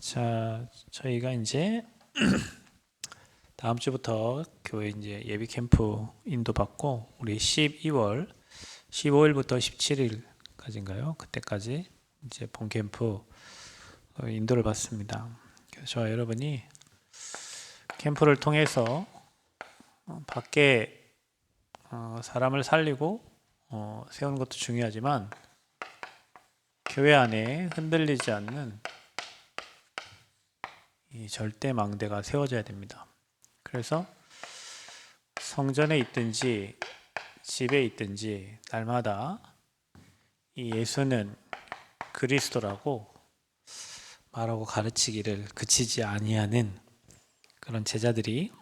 자, 저희가 이제 다음 주부터 교회 이제 예비 캠프 인도받고 우리 12월 15일부터 17일까지인가요? 그때까지 이제 본 캠프 인도를 받습니다. 그래서 저와 여러분이 캠프를 통해서 밖에 사람을 살리고 세우는 것도 중요하지만 교회 안에 흔들리지 않는 이 절대 망대가 세워져야 됩니다. 그래서 성전에 있든지 집에 있든지 날마다 이 예수는 그리스도라고 말하고 가르치기를 그치지 아니하는 그런 제자들이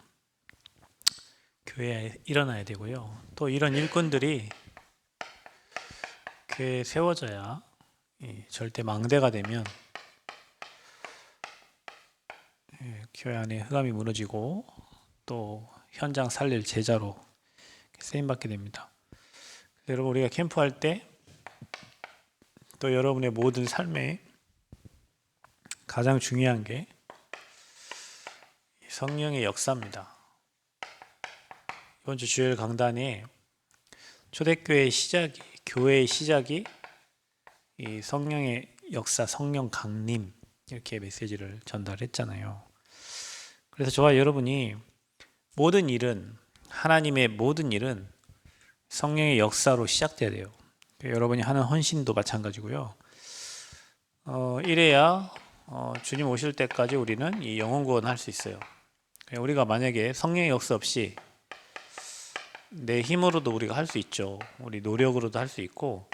교회에 일어나야 되고요. 또 이런 일꾼들이 교회에 세워져야 절대 망대가 되면 교회 안에 흑암이 무너지고 또 현장 살릴 제자로 쓰임받게 됩니다. 여러분, 우리가 캠프할 때 또 여러분의 모든 삶에 가장 중요한 게 성령의 역사입니다. 이번 주 주일 강단에 초대교회의 시작이, 교회의 시작이 이 성령의 역사, 성령 강림 이렇게 메시지를 전달했잖아요. 그래서 저와 여러분이 모든 일은, 하나님의 모든 일은 성령의 역사로 시작돼야 돼요. 여러분이 하는 헌신도 마찬가지고요. 이래야 주님 오실 때까지 우리는 이 영혼 구원할 수 있어요. 우리가 만약에 성령의 역사 없이 내 힘으로도 우리가 할 수 있죠. 우리 노력으로도 할 수 있고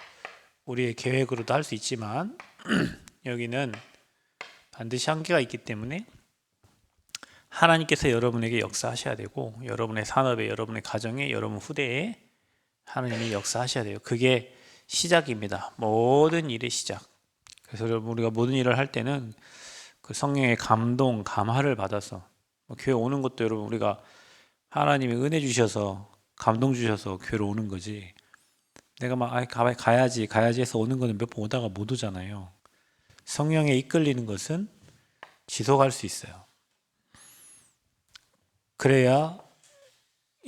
우리의 계획으로도 할 수 있지만 여기는 반드시 한계가 있기 때문에 하나님께서 여러분에게 역사하셔야 되고 여러분의 산업에, 여러분의 가정에, 여러분 후대에 하나님이 역사하셔야 돼요. 그게 시작입니다. 모든 일의 시작. 그래서 여러분, 우리가 모든 일을 할 때는 그 성령의 감동, 감화를 받아서 교회 오는 것도 여러분 우리가 하나님이 은혜 주셔서 감동 주셔서 교회로 오는 거지. 내가 막 가야지 해서 오는 거는 몇 번 오다가 못 오잖아요. 성령에 이끌리는 것은 지속할 수 있어요. 그래야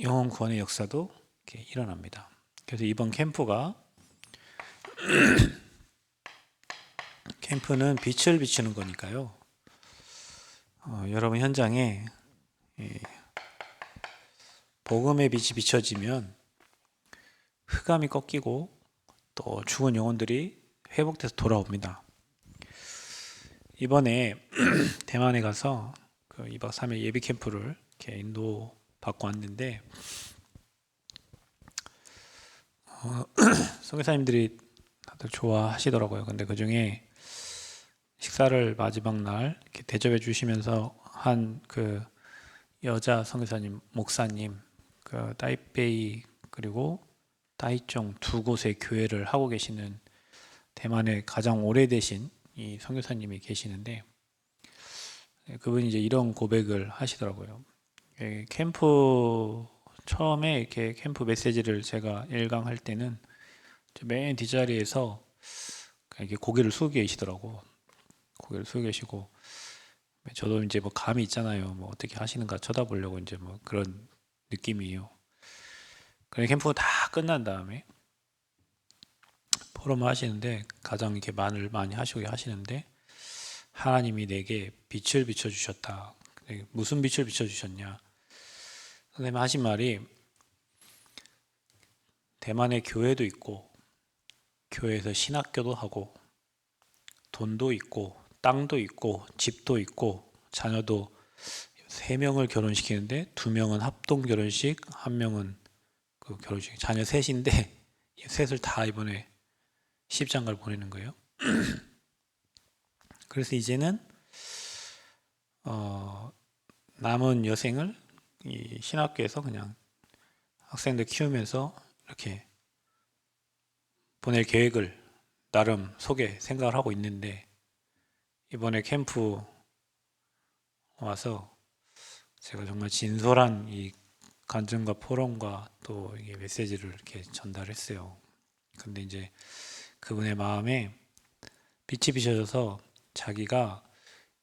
영혼 구원의 역사도 이렇게 일어납니다. 그래서 이번 캠프는 빛을 비추는 거니까요. 여러분 현장에 복음의 빛이 비춰지면 흑암이 꺾이고 또 죽은 영혼들이 회복돼서 돌아옵니다. 이번에 대만에 가서 그 2박 3일 예비 캠프를 이렇게 인도 받고 왔는데 선교사님들이 다들 좋아하시더라고요. 근데 그 중에 식사를 마지막 날 이렇게 대접해 주시면서 한 그 여자 선교사님, 목사님, 그 타이베이 그리고 타이종 두 곳의 교회를 하고 계시는 대만의 가장 오래되신 이 선교사님이 계시는데 그분이 이제 이런 고백을 하시더라고요. 캠프 처음에 이렇게 캠프 메시지를 제가 일강할 때는 맨 뒷자리에서 이렇게 고개를 숙이고 계시더라고. 고개를 숙이고 계시고 저도 이제 뭐 감이 있잖아요. 뭐 어떻게 하시는가 쳐다보려고 이제 뭐 그런 느낌이에요. 그래 캠프가 다 끝난 다음에 포럼을 하시는데 가장 이렇게 말을 많이 하시고 하시는데 하나님이 내게 빛을 비춰주셨다. 무슨 빛을 비춰주셨냐? 선생님 하신 말이 대만에 교회도 있고 교회에서 신학교도 하고 돈도 있고 땅도 있고 집도 있고 자녀도 3명을 결혼시키는데 2명은 합동 결혼식, 1명은 그 결혼식. 자녀 셋인데 셋을 다 이번에 시집장가를 보내는 거예요. 그래서 이제는 남은 여생을 이 신학교에서 그냥 학생들 키우면서 이렇게 보낼 계획을 나름 속에 생각을 하고 있는데 이번에 캠프 와서 제가 정말 진솔한 이 간증과 포럼과 또 이게 메시지를 이렇게 전달했어요. 근데 이제 그분의 마음에 빛이 비춰져서 자기가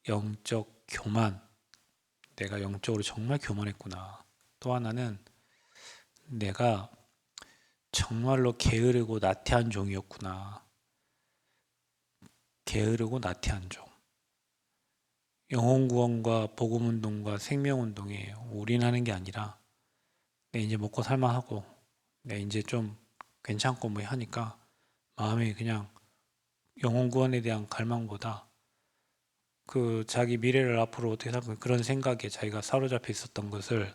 영적 교만, 내가 영적으로 정말 교만했구나. 또 하나는 내가 정말로 게으르고 나태한 종이었구나. 게으르고 나태한 종. 영혼구원과 복음운동과 생명운동에 올인하는 게 아니라 내 이제 먹고 살만하고 내 이제 좀 괜찮고 뭐 하니까 마음이 그냥 영혼구원에 대한 갈망보다 그 자기 미래를 앞으로 어떻게 살까 그런 생각에 자기가 사로잡혀 있었던 것을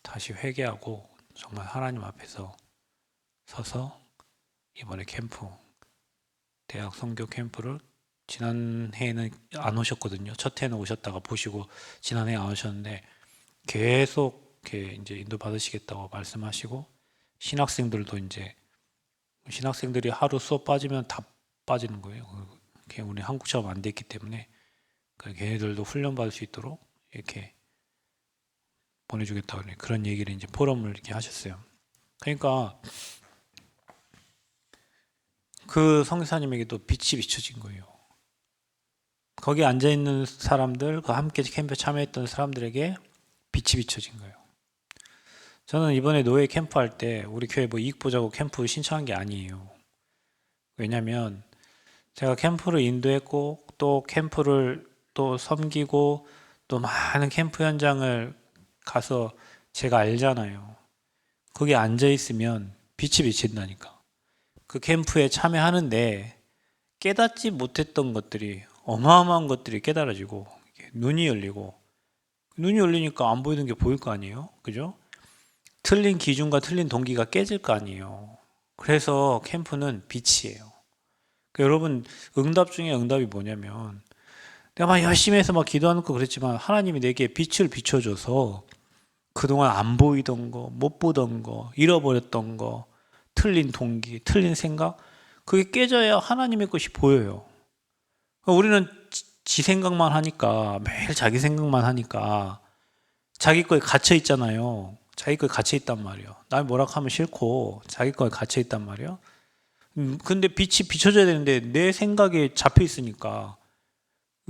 다시 회개하고 정말 하나님 앞에서 서서 이번에 캠프, 대학 선교 캠프를 지난해에는 안 오셨거든요. 첫 해는 오셨다가 보시고 지난해 안 오셨는데 계속 이렇게 이제 인도 받으시겠다고 말씀하시고 신학생들도 이제 신학생들이 하루 수업 빠지면 다 빠지는 거예요. 우리 한국처럼 안 됐기 때문에 걔네들도 훈련 받을 수 있도록 이렇게 보내주겠다 그런 얘기를 이제 포럼을 이렇게 하셨어요. 그러니까 그 성사님에게도 빛이 비춰진 거예요. 거기 앉아 있는 사람들, 그 함께 캠프에 참여했던 사람들에게 빛이 비춰진 거예요. 저는 이번에 노예 캠프 할 때 우리 교회 뭐 이익 보자고 캠프 신청한 게 아니에요. 왜냐면 제가 캠프를 인도했고 또 캠프를 또 섬기고 또 많은 캠프 현장을 가서 제가 알잖아요. 거기 앉아 있으면 빛이 비친다니까. 그 캠프에 참여하는데 깨닫지 못했던 것들이 어마어마한 것들이 깨달아지고 눈이 열리고 눈이 열리니까 안 보이는 게 보일 거 아니에요? 그죠? 틀린 기준과 틀린 동기가 깨질 거 아니에요. 그래서 캠프는 빛이에요. 여러분 응답 중에 응답이 뭐냐면 내가 막 열심히 해서 막 기도하는 거 그랬지만 하나님이 내게 빛을 비춰줘서 그동안 안 보이던 거, 못 보던 거, 잃어버렸던 거, 틀린 동기, 틀린 생각 그게 깨져야 하나님의 것이 보여요. 우리는 지 생각만 하니까 매일 자기 생각만 하니까 자기 거에 갇혀 있잖아요. 자기 거에 갇혀 있단 말이에요. 날 뭐라 하면 싫고 자기 거에 갇혀 있단 말이에요. 근데 빛이 비춰져야 되는데 내 생각에 잡혀 있으니까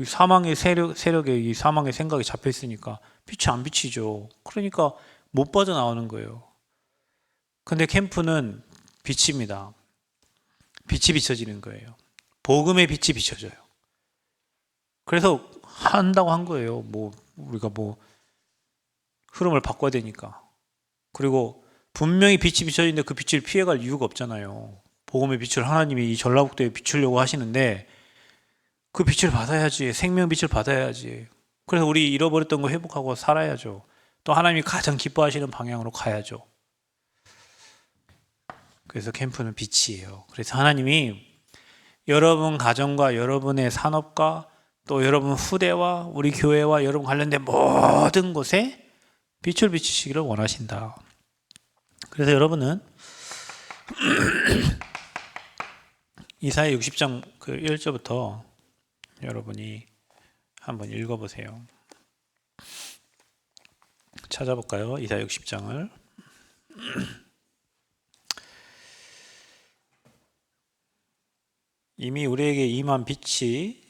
사망의 세력에 이 사망의 생각이 잡혀 있으니까 빛이 안 비치죠. 그러니까 못 빠져나오는 거예요. 근데 캠프는 빛입니다. 빛이 비춰지는 거예요. 복음의 빛이 비춰져요. 그래서 한다고 한 거예요. 뭐 우리가 뭐 흐름을 바꿔야 되니까. 그리고 분명히 빛이 비춰지는데 그 빛을 피해갈 이유가 없잖아요. 복음의 빛을 하나님이 이 전라북도에 비추려고 하시는데 그 빛을 받아야지. 생명 빛을 받아야지. 그래서 우리 잃어버렸던 거 회복하고 살아야죠. 또 하나님이 가장 기뻐하시는 방향으로 가야죠. 그래서 캠프는 빛이에요. 그래서 하나님이 여러분 가정과 여러분의 산업과 또 여러분 후대와 우리 교회와 여러분 관련된 모든 곳에 빛을 비추시기를 원하신다. 그래서 여러분은 이사야 60장 그 1절부터 여러분이 한번 읽어보세요. 찾아볼까요? 이사야 60장을. 이미 우리에게 임한 빛이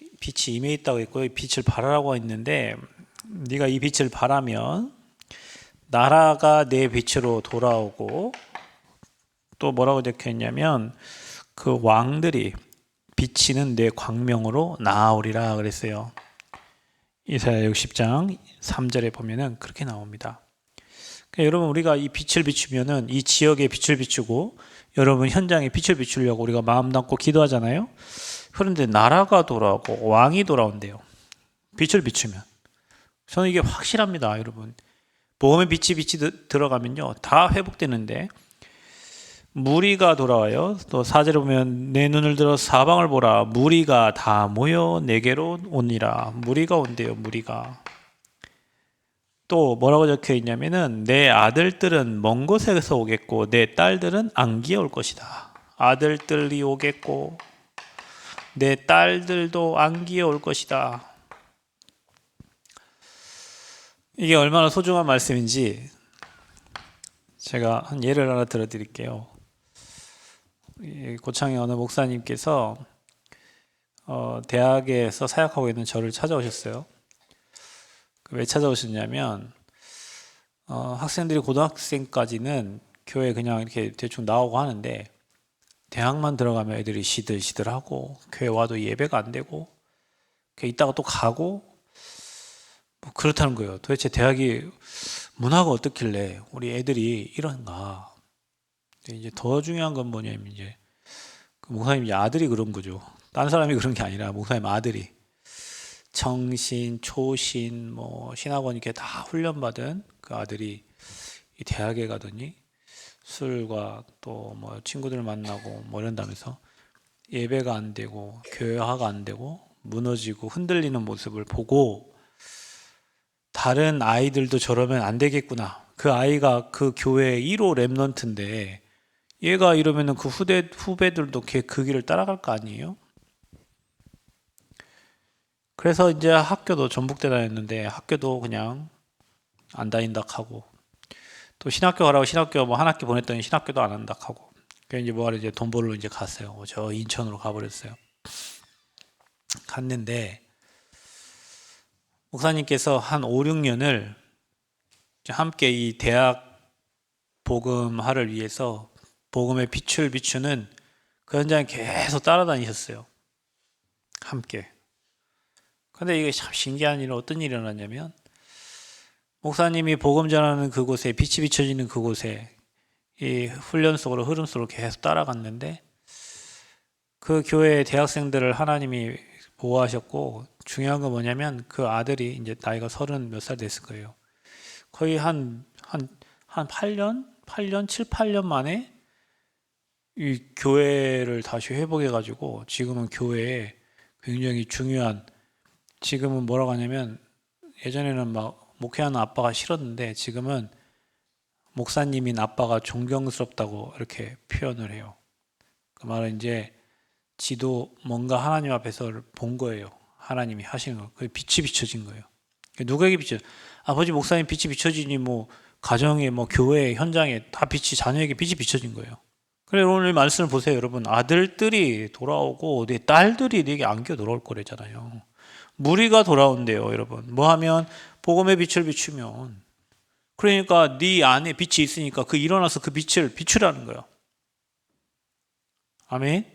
임해 있다고 했고요. 빛을 발하라고 했는데 네가 이 빛을 발하면 나라가 내 빛으로 돌아오고 또 뭐라고 적혀있냐면 그 왕들이 비치는 내 광명으로 나아오리라 그랬어요. 이사야 60장 3절에 보면은 그렇게 나옵니다. 그러니까 여러분 우리가 이 빛을 비추면은 이 지역에 빛을 비추고 여러분 현장에 빛을 비추려고 우리가 마음 담고 기도하잖아요. 그런데 나라가 돌아오고 왕이 돌아온대요. 빛을 비추면. 저는 이게 확실합니다, 여러분. 복음의 빛이 들어가면요 다 회복되는데 무리가 돌아와요. 또 4절에 보면 내 눈을 들어 사방을 보라. 무리가 다 모여 내게로 오니라. 무리가 온대요. 무리가. 또 뭐라고 적혀 있냐면은 내 아들들은 먼 곳에서 오겠고 내 딸들은 안기에 올 것이다. 아들들이 오겠고 내 딸들도 안기에 올 것이다. 이게 얼마나 소중한 말씀인지 제가 한 예를 하나 들어드릴게요. 고창의 어느 목사님께서 대학에서 사역하고 있는 저를 찾아오셨어요. 왜 찾아오셨냐면 학생들이 고등학생까지는 교회 그냥 이렇게 대충 나오고 하는데 대학만 들어가면 애들이 시들시들하고 교회 와도 예배가 안 되고 이따가 또 가고 뭐 그렇다는 거예요. 도대체 대학이 문화가 어떻길래 우리 애들이 이런가? 이제 더 중요한 건 뭐냐면 이제 그 목사님 아들이 그런 거죠. 딴 사람이 그런 게 아니라 목사님 아들이 청신, 초신, 뭐 신학원 이렇게 다 훈련받은 그 아들이 이 대학에 가더니 술과 또 뭐 친구들 만나고 뭐 이런다면서 예배가 안 되고 교회화가 안 되고 무너지고 흔들리는 모습을 보고 다른 아이들도 저러면 안 되겠구나. 그 아이가 그 교회 1호 랩넌트인데 얘가 이러면은 그 후배들도 그 길을 따라갈 거 아니에요? 그래서 이제 학교도 전북대 다녔는데 학교도 그냥 안 다닌다 하고 또 신학교 가라고 신학교 뭐 한 학기 보냈더니 신학교도 안 한다 하고 그래서 이제 뭐하러 이제 돈 벌러 이제 갔어요. 저 인천으로 가버렸어요. 갔는데 목사님께서 한 5, 6년을 함께 이 대학 복음화를 위해서 복음의 빛을 비추는 그 현장에 계속 따라다니셨어요. 함께. 근데 이게 참 신기한 일은 어떤 일이 일어났냐면 목사님이 복음 전하는 그곳에 빛이 비춰지는 그곳에 이 훈련 속으로 흐름 속으로 계속 따라갔는데 그 교회의 대학생들을 하나님이 보호하셨고 중요한 건 뭐냐면 그 아들이 이제 나이가 30 몇 살 됐을 거예요. 거의 한 8년, 7, 8년 만에 이 교회를 다시 회복해가지고 지금은 교회에 굉장히 중요한 지금은 뭐라고 하냐면 예전에는 막 목회하는 아빠가 싫었는데 지금은 목사님인 아빠가 존경스럽다고 이렇게 표현을 해요. 그 말은 이제 지도 뭔가 하나님 앞에서 본 거예요. 하나님이 하시는 거. 그 빛이 비춰진 거예요. 누구에게 비춰? 아버지 목사님 빛이 비춰지니 뭐 가정에 뭐 교회 현장에 다 빛이 자녀에게 빛이 비춰진 거예요. 그래 오늘 말씀을 보세요, 여러분. 아들들이 돌아오고 내 딸들이 내게 안겨 돌아올 거래잖아요. 무리가 돌아온대요, 여러분. 뭐 하면 복음의 빛을 비추면 그러니까 네 안에 빛이 있으니까 그 일어나서 그 빛을 비추라는 거예요. 아멘.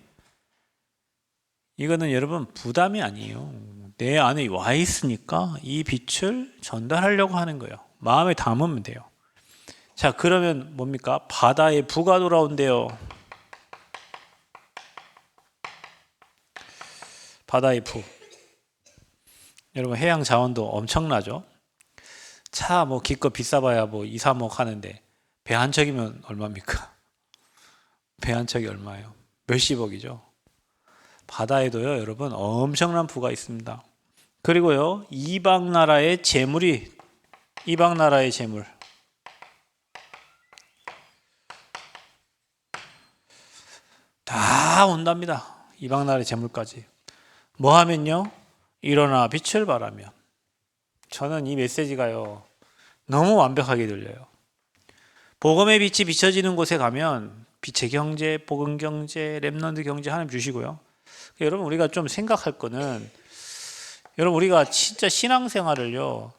이거는 여러분 부담이 아니에요. 내 안에 와 있으니까 이 빛을 전달하려고 하는 거예요. 마음에 담으면 돼요. 자, 그러면 뭡니까? 바다에 부가 돌아온대요. 바다의 부. 여러분 해양 자원도 엄청나죠? 차 뭐 기껏 비싸봐야 뭐 2, 3억 하는데 배 한 척이면 얼마입니까? 배 한 척이 얼마예요? 몇십억이죠. 바다에도요, 여러분 엄청난 부가 있습니다. 그리고요, 이방 나라의 재물이 이방 나라의 재물 다 온답니다. 이방 나라의 재물까지. 뭐 하면요? 일어나 빛을 발하면. 저는 이 메시지가요, 너무 완벽하게 들려요. 복음의 빛이 비춰지는 곳에 가면 빛의 경제, 복음 경제, 렘넌트 경제 하나님 주시고요. 여러분 우리가 좀 생각할 거는 여러분 우리가 진짜 신앙생활을요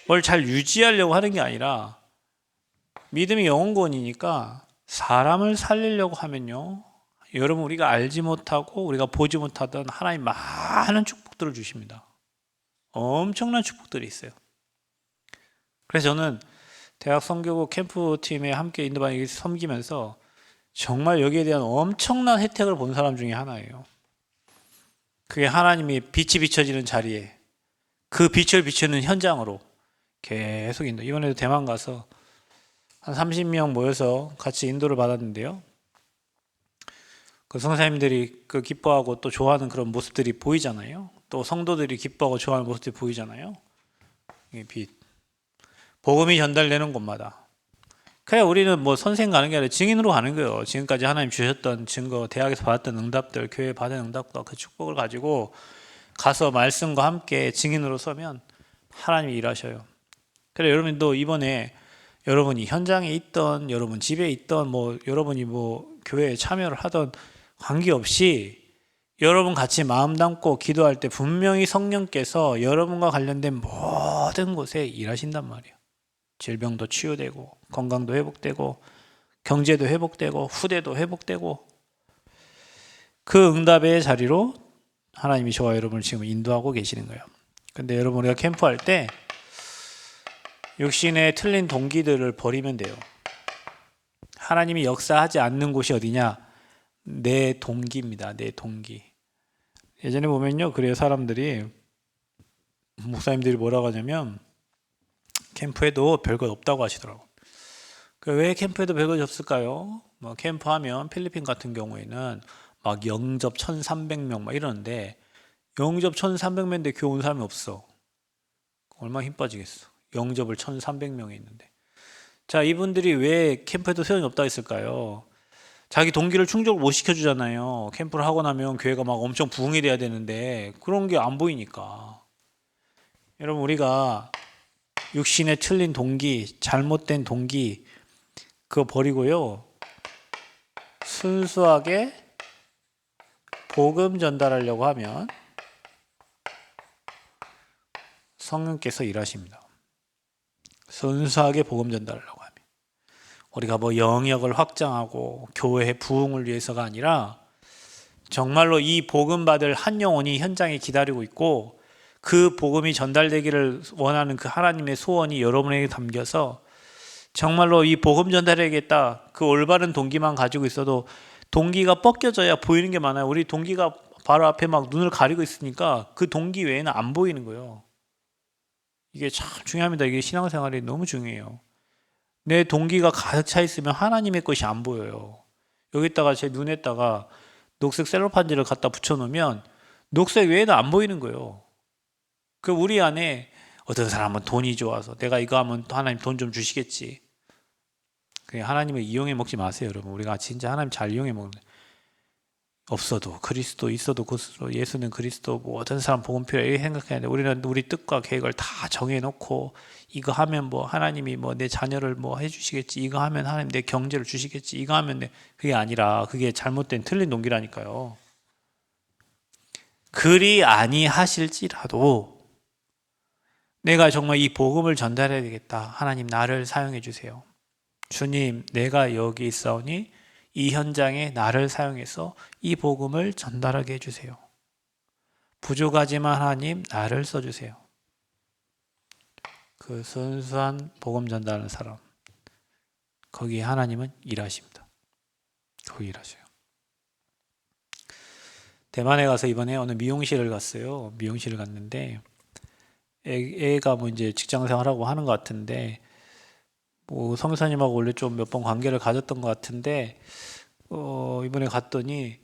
뭘 잘 유지하려고 하는 게 아니라 믿음이 영혼권이니까 사람을 살리려고 하면요 여러분 우리가 알지 못하고 우리가 보지 못하던 하나님 많은 축복들을 주십니다. 엄청난 축복들이 있어요. 그래서 저는 대학 선교부 캠프팀에 함께 인도반에 섬기면서 정말 여기에 대한 엄청난 혜택을 본 사람 중에 하나예요. 그게 하나님이 빛이 비춰지는 자리에 그 빛을 비추는 현장으로 계속 인도. 이번에도 대만 가서 한 30명 모여서 같이 인도를 받았는데요. 그 성사님들이 그 기뻐하고 또 좋아하는 그런 모습들이 보이잖아요. 또 성도들이 기뻐하고 좋아하는 모습들이 보이잖아요. 이게 빛. 복음이 전달되는 곳마다. 그래 우리는 뭐 선생 가는 게 아니라 증인으로 가는 거예요. 지금까지 하나님 주셨던 증거, 대학에서 받았던 응답들, 교회 받은 응답과 그 축복을 가지고 가서 말씀과 함께 증인으로 서면 하나님이 일하셔요. 그래 여러분도 이번에 여러분이 현장에 있던, 여러분 집에 있던, 뭐 여러분이 뭐 교회에 참여를 하던 관계없이 여러분 같이 마음 담고 기도할 때 분명히 성령께서 여러분과 관련된 모든 곳에 일하신단 말이에요. 질병도 치유되고 건강도 회복되고 경제도 회복되고 후대도 회복되고 그 응답의 자리로 하나님이 저와 여러분을 지금 인도하고 계시는 거예요. 근데 여러분 우리가 캠프할 때 육신의 틀린 동기들을 버리면 돼요. 하나님이 역사하지 않는 곳이 어디냐? 내 동기입니다. 내 동기. 예전에 보면요, 그래요. 사람들이 목사님들이 뭐라고 하냐면 캠프에도 별것 없다고 하시더라고. 왜 캠프에도 별것이 없을까요? 뭐 캠프하면 필리핀 같은 경우에는 막 영접 1,300명 막 이러는데 영접 1,300명인데 교회 온 사람이 없어. 얼마나 힘 빠지겠어. 영접을 1,300명이 있는데. 자, 이분들이 왜 캠프에도 소용이 없다 했을까요? 자기 동기를 충족을 못 시켜주잖아요. 캠프를 하고 나면 교회가 막 엄청 부흥이 돼야 되는데 그런 게 안 보이니까. 여러분 우리가 육신에 틀린 동기, 잘못된 동기 그거 버리고요. 순수하게 복음 전달하려고 하면 성령께서 일하십니다. 순수하게 복음 전달하려고 하면 우리가 뭐 영역을 확장하고 교회 부흥을 위해서가 아니라 정말로 이 복음 받을 한 영혼이 현장에 기다리고 있고 그 복음이 전달되기를 원하는 그 하나님의 소원이 여러분에게 담겨서 정말로 이 복음 전달해야겠다 그 올바른 동기만 가지고 있어도 동기가 뻗겨져야 보이는 게 많아요. 우리 동기가 바로 앞에 막 눈을 가리고 있으니까 그 동기 외에는 안 보이는 거예요. 이게 참 중요합니다. 이게 신앙생활이 너무 중요해요. 내 동기가 가득 차 있으면 하나님의 것이 안 보여요. 여기다가 제 눈에다가 녹색 셀로판지를 갖다 붙여놓으면 녹색 외에는 안 보이는 거예요. 그 우리 안에 어떤 사람은 돈이 좋아서 내가 이거 하면 또 하나님 돈 좀 주시겠지. 그냥 하나님을 이용해 먹지 마세요, 여러분. 우리가 진짜 하나님 잘 이용해 먹는 없어도 그리스도 있어도 그리스도 예수는 그리스도 뭐 어떤 사람 복음 필요해 생각해야 돼. 우리는 우리 뜻과 계획을 다 정해놓고 이거 하면 뭐 하나님이 뭐 내 자녀를 뭐 해주시겠지. 이거 하면 하나님 내 경제를 주시겠지. 이거 하면 그게 아니라 그게 잘못된 틀린 동기라니까요. 그리 아니하실지라도 내가 정말 이 복음을 전달해야 되겠다. 하나님 나를 사용해 주세요. 주님 내가 여기 있사오니 이 현장에 나를 사용해서 이 복음을 전달하게 해주세요. 부족하지만 하나님 나를 써주세요. 그 순수한 복음 전달하는 사람 거기에 하나님은 일하십니다. 거기 일하셔요. 대만에 가서 이번에 어느 미용실을 갔어요. 미용실을 갔는데 애가 뭐 이제 직장 생활하고 하는 것 같은데 뭐 성사님하고 원래 좀 몇 번 관계를 가졌던 것 같은데 이번에 갔더니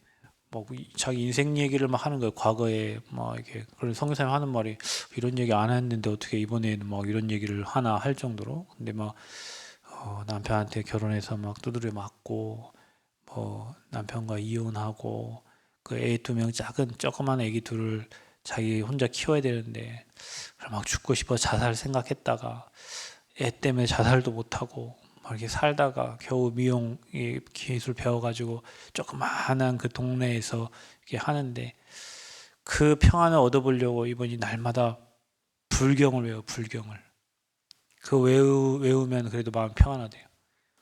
뭐 자기 인생 얘기를 막 하는 거예요. 과거에 막 이렇게 그런 성사님 하는 말이 이런 얘기 안 했는데 어떻게 이번에는 막 이런 얘기를 하나 할 정도로 근데 막 남편한테 결혼해서 막 두드려 맞고 뭐 남편과 이혼하고 그 애 2명 조그만 애기 둘을 자기 혼자 키워야 되는데 막 죽고 싶어 자살 생각했다가 애 때문에 자살도 못하고 막 이렇게 살다가 겨우 미용 기술 배워가지고 조그마한 그 동네에서 이렇게 하는데 그 평안을 얻어보려고 이번이 날마다 불경을 외워 불경을 그 외우면 그래도 마음 평안하대요.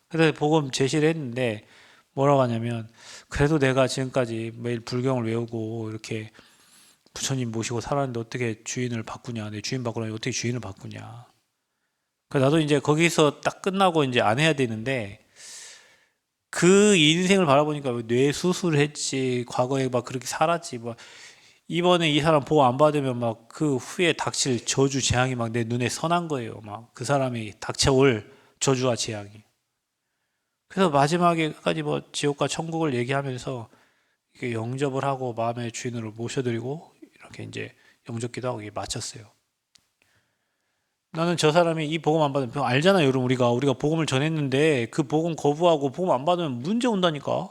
그래서 복음 제시를 했는데 뭐라고 하냐면 그래도 내가 지금까지 매일 불경을 외우고 이렇게 부처님 모시고 살았는데 어떻게 주인을 바꾸냐 내 주인 바꾸려면 어떻게 주인을 바꾸냐. 나도 이제 거기서 딱 끝나고 이제 안 해야 되는데 그 인생을 바라보니까 뇌 수술을 했지 과거에 막 그렇게 살았지 뭐 이번에 이 사람 보호 안 받으면 막 그 후에 닥칠 저주 재앙이 막 내 눈에 선한 거예요. 막 그 사람이 닥쳐올 저주와 재앙이. 그래서 마지막에까지 뭐 지옥과 천국을 얘기하면서 이렇게 영접을 하고 마음의 주인으로 모셔드리고 이렇게 이제 영접기도 하고 이게 마쳤어요. 나는 저 사람이 이 복음 안 받으면 알잖아요. 여러분 우리가 복음을 전했는데 그 복음 거부하고 복음 안 받으면 문제 온다니까.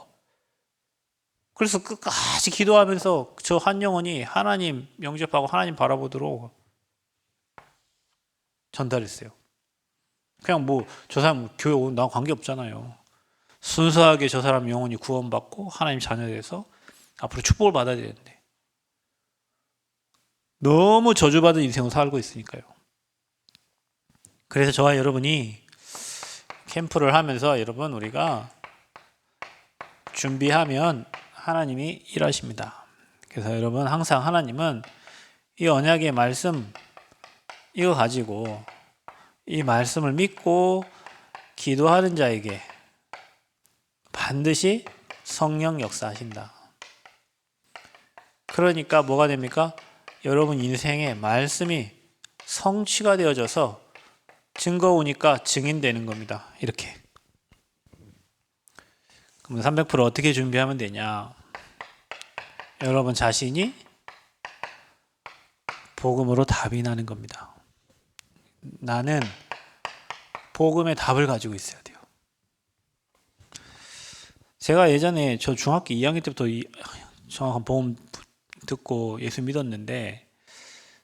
그래서 끝까지 기도하면서 저 한 영혼이 하나님 영접하고 하나님 바라보도록 전달했어요. 그냥 뭐 저 사람 교회 온 나랑 관계 없잖아요. 순수하게 저 사람 영혼이 구원받고 하나님 자녀 돼서 앞으로 축복을 받아야 되는데 너무 저주받은 인생으로 살고 있으니까요. 그래서 저와 여러분이 캠프를 하면서 여러분 우리가 준비하면 하나님이 일하십니다. 그래서 여러분 항상 하나님은 이 언약의 말씀 이거 가지고 이 말씀을 믿고 기도하는 자에게 반드시 성령 역사하신다. 그러니까 뭐가 됩니까? 여러분 인생에 말씀이 성취가 되어져서 증거오니까 증인되는 겁니다. 이렇게. 그럼 300% 어떻게 준비하면 되냐? 여러분 자신이 복음으로 답이 나는 겁니다. 나는 복음의 답을 가지고 있어야 돼요. 제가 예전에 저 중학교 2학년 때부터 정확한 복음 듣고 예수 믿었는데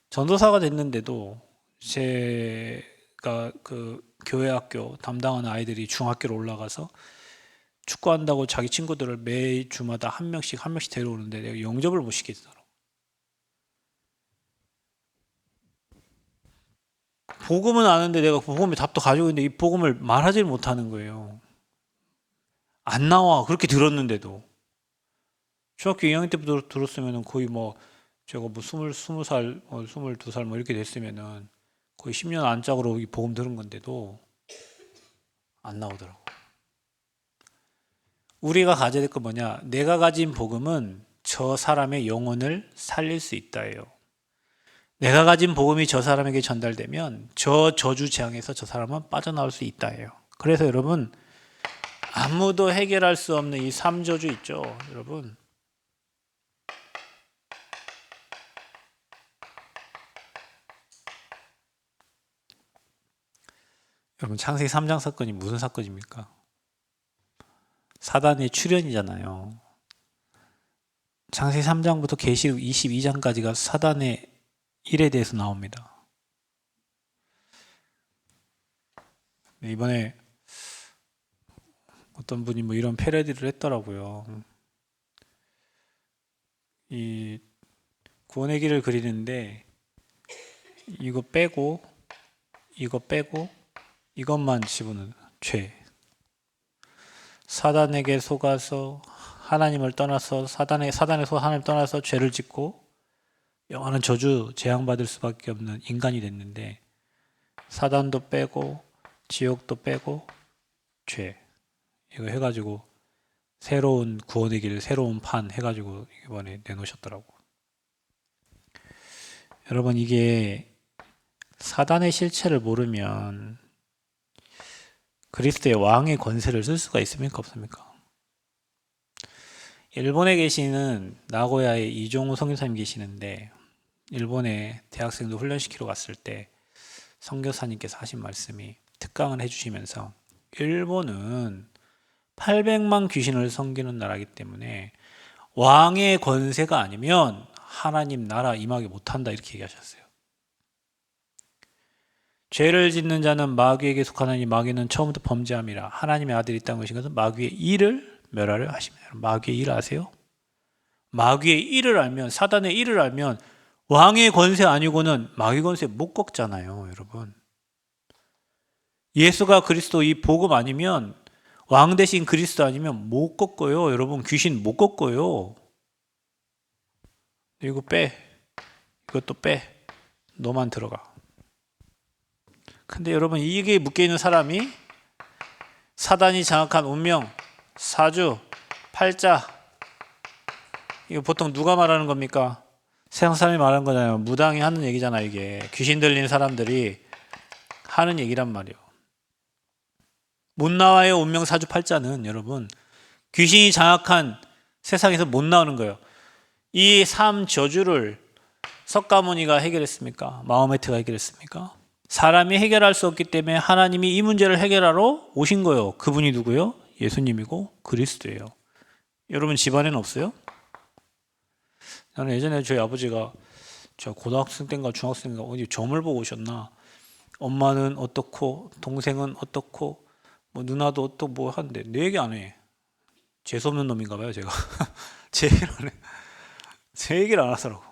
전도사가 됐는데도 제가 그 교회 학교 담당하는 아이들이 중학교로 올라가서 축구한다고 자기 친구들을 매 주마다 한 명씩 데려오는데 내가 영접을 못 시키더라고. 복음은 아는데 내가 복음의 답도 가지고 있는데 이 복음을 말하지 못하는 거예요. 안 나와. 그렇게 들었는데도. 중학교 2학년 때부터 들었으면 거의 뭐 제가 뭐 20살, 22살 뭐 이렇게 됐으면은 거의 10년 안짝으로 이 복음 들은 건데도 안 나오더라고. 우리가 가져야 될 건 뭐냐? 내가 가진 복음은 저 사람의 영혼을 살릴 수 있다예요. 내가 가진 복음이 저 사람에게 전달되면 저 저주 재앙에서 저 사람은 빠져나올 수 있다예요. 그래서 여러분 아무도 해결할 수 없는 이 3저주 있죠, 여러분. 여러분 창세기 3장 사건이 무슨 사건입니까? 사단의 출현이잖아요. 창세기 3장부터 계시록 22장까지가 사단의 일에 대해서 나옵니다. 이번에 어떤 분이 뭐 이런 패러디를 했더라고요. 이 구원의 길을 그리는데 이거 빼고 이것만 집어넣는 죄. 사단에게 속아서 하나님을 떠나서 사단의 속 하나님을 떠나서 죄를 짓고 영원한 저주 재앙받을 수밖에 없는 인간이 됐는데 사단도 빼고 지옥도 빼고 죄 이거 해가지고 새로운 구원의 길 새로운 판 해가지고 이번에 내놓으셨더라고. 여러분 이게 사단의 실체를 모르면 그리스도의 왕의 권세를 쓸 수가 있습니까 없습니까? 일본에 계시는 나고야에 이종우 선교사님 계시는데 일본에 대학생도 훈련시키러 갔을 때 선교사님께서 하신 말씀이 특강을 해주시면서 일본은 800만 귀신을 섬기는 나라이기 때문에 왕의 권세가 아니면 하나님 나라 임하게 못한다 이렇게 얘기하셨어요. 죄를 짓는 자는 마귀에게 속하나니 마귀는 처음부터 범죄함이라 하나님의 아들이 있다는 것인 것은 마귀의 일을 멸하려 하십니다. 마귀의 일 아세요? 마귀의 일을 알면 사단의 일을 알면 왕의 권세 아니고는 마귀 권세 못 꺾잖아요, 여러분. 예수가 그리스도 이 복음 아니면 왕 대신 그리스도 아니면 못 꺾어요, 여러분. 귀신 못 꺾어요. 이거 빼, 이것도 빼, 너만 들어가. 근데 여러분 이게 묶여있는 사람이 사단이 장악한 운명, 사주, 팔자 이거 보통 누가 말하는 겁니까? 세상 사람이 말하는 거잖아요. 무당이 하는 얘기잖아요. 이게 귀신 들린 사람들이 하는 얘기란 말이에요. 못 나와요. 운명, 사주, 팔자는 여러분 귀신이 장악한 세상에서 못 나오는 거예요. 이 3저주를 석가모니가 해결했습니까? 마호메트가 해결했습니까? 사람이 해결할 수 없기 때문에 하나님이 이 문제를 해결하러 오신 거예요. 그분이 누구예요? 예수님이고 그리스도예요. 여러분 집안에는 없어요? 나는 예전에 저희 아버지가 저 고등학생 때인가 중학생 때인가 어디 점을 보고 오셨나 엄마는 어떻고 동생은 어떻고 뭐 누나도 어떻고 뭐 하는데 내 얘기 안 해. 재수없는 놈인가 봐요 제가. 제 얘기를 안 해. 제 얘기를 안 하더라고.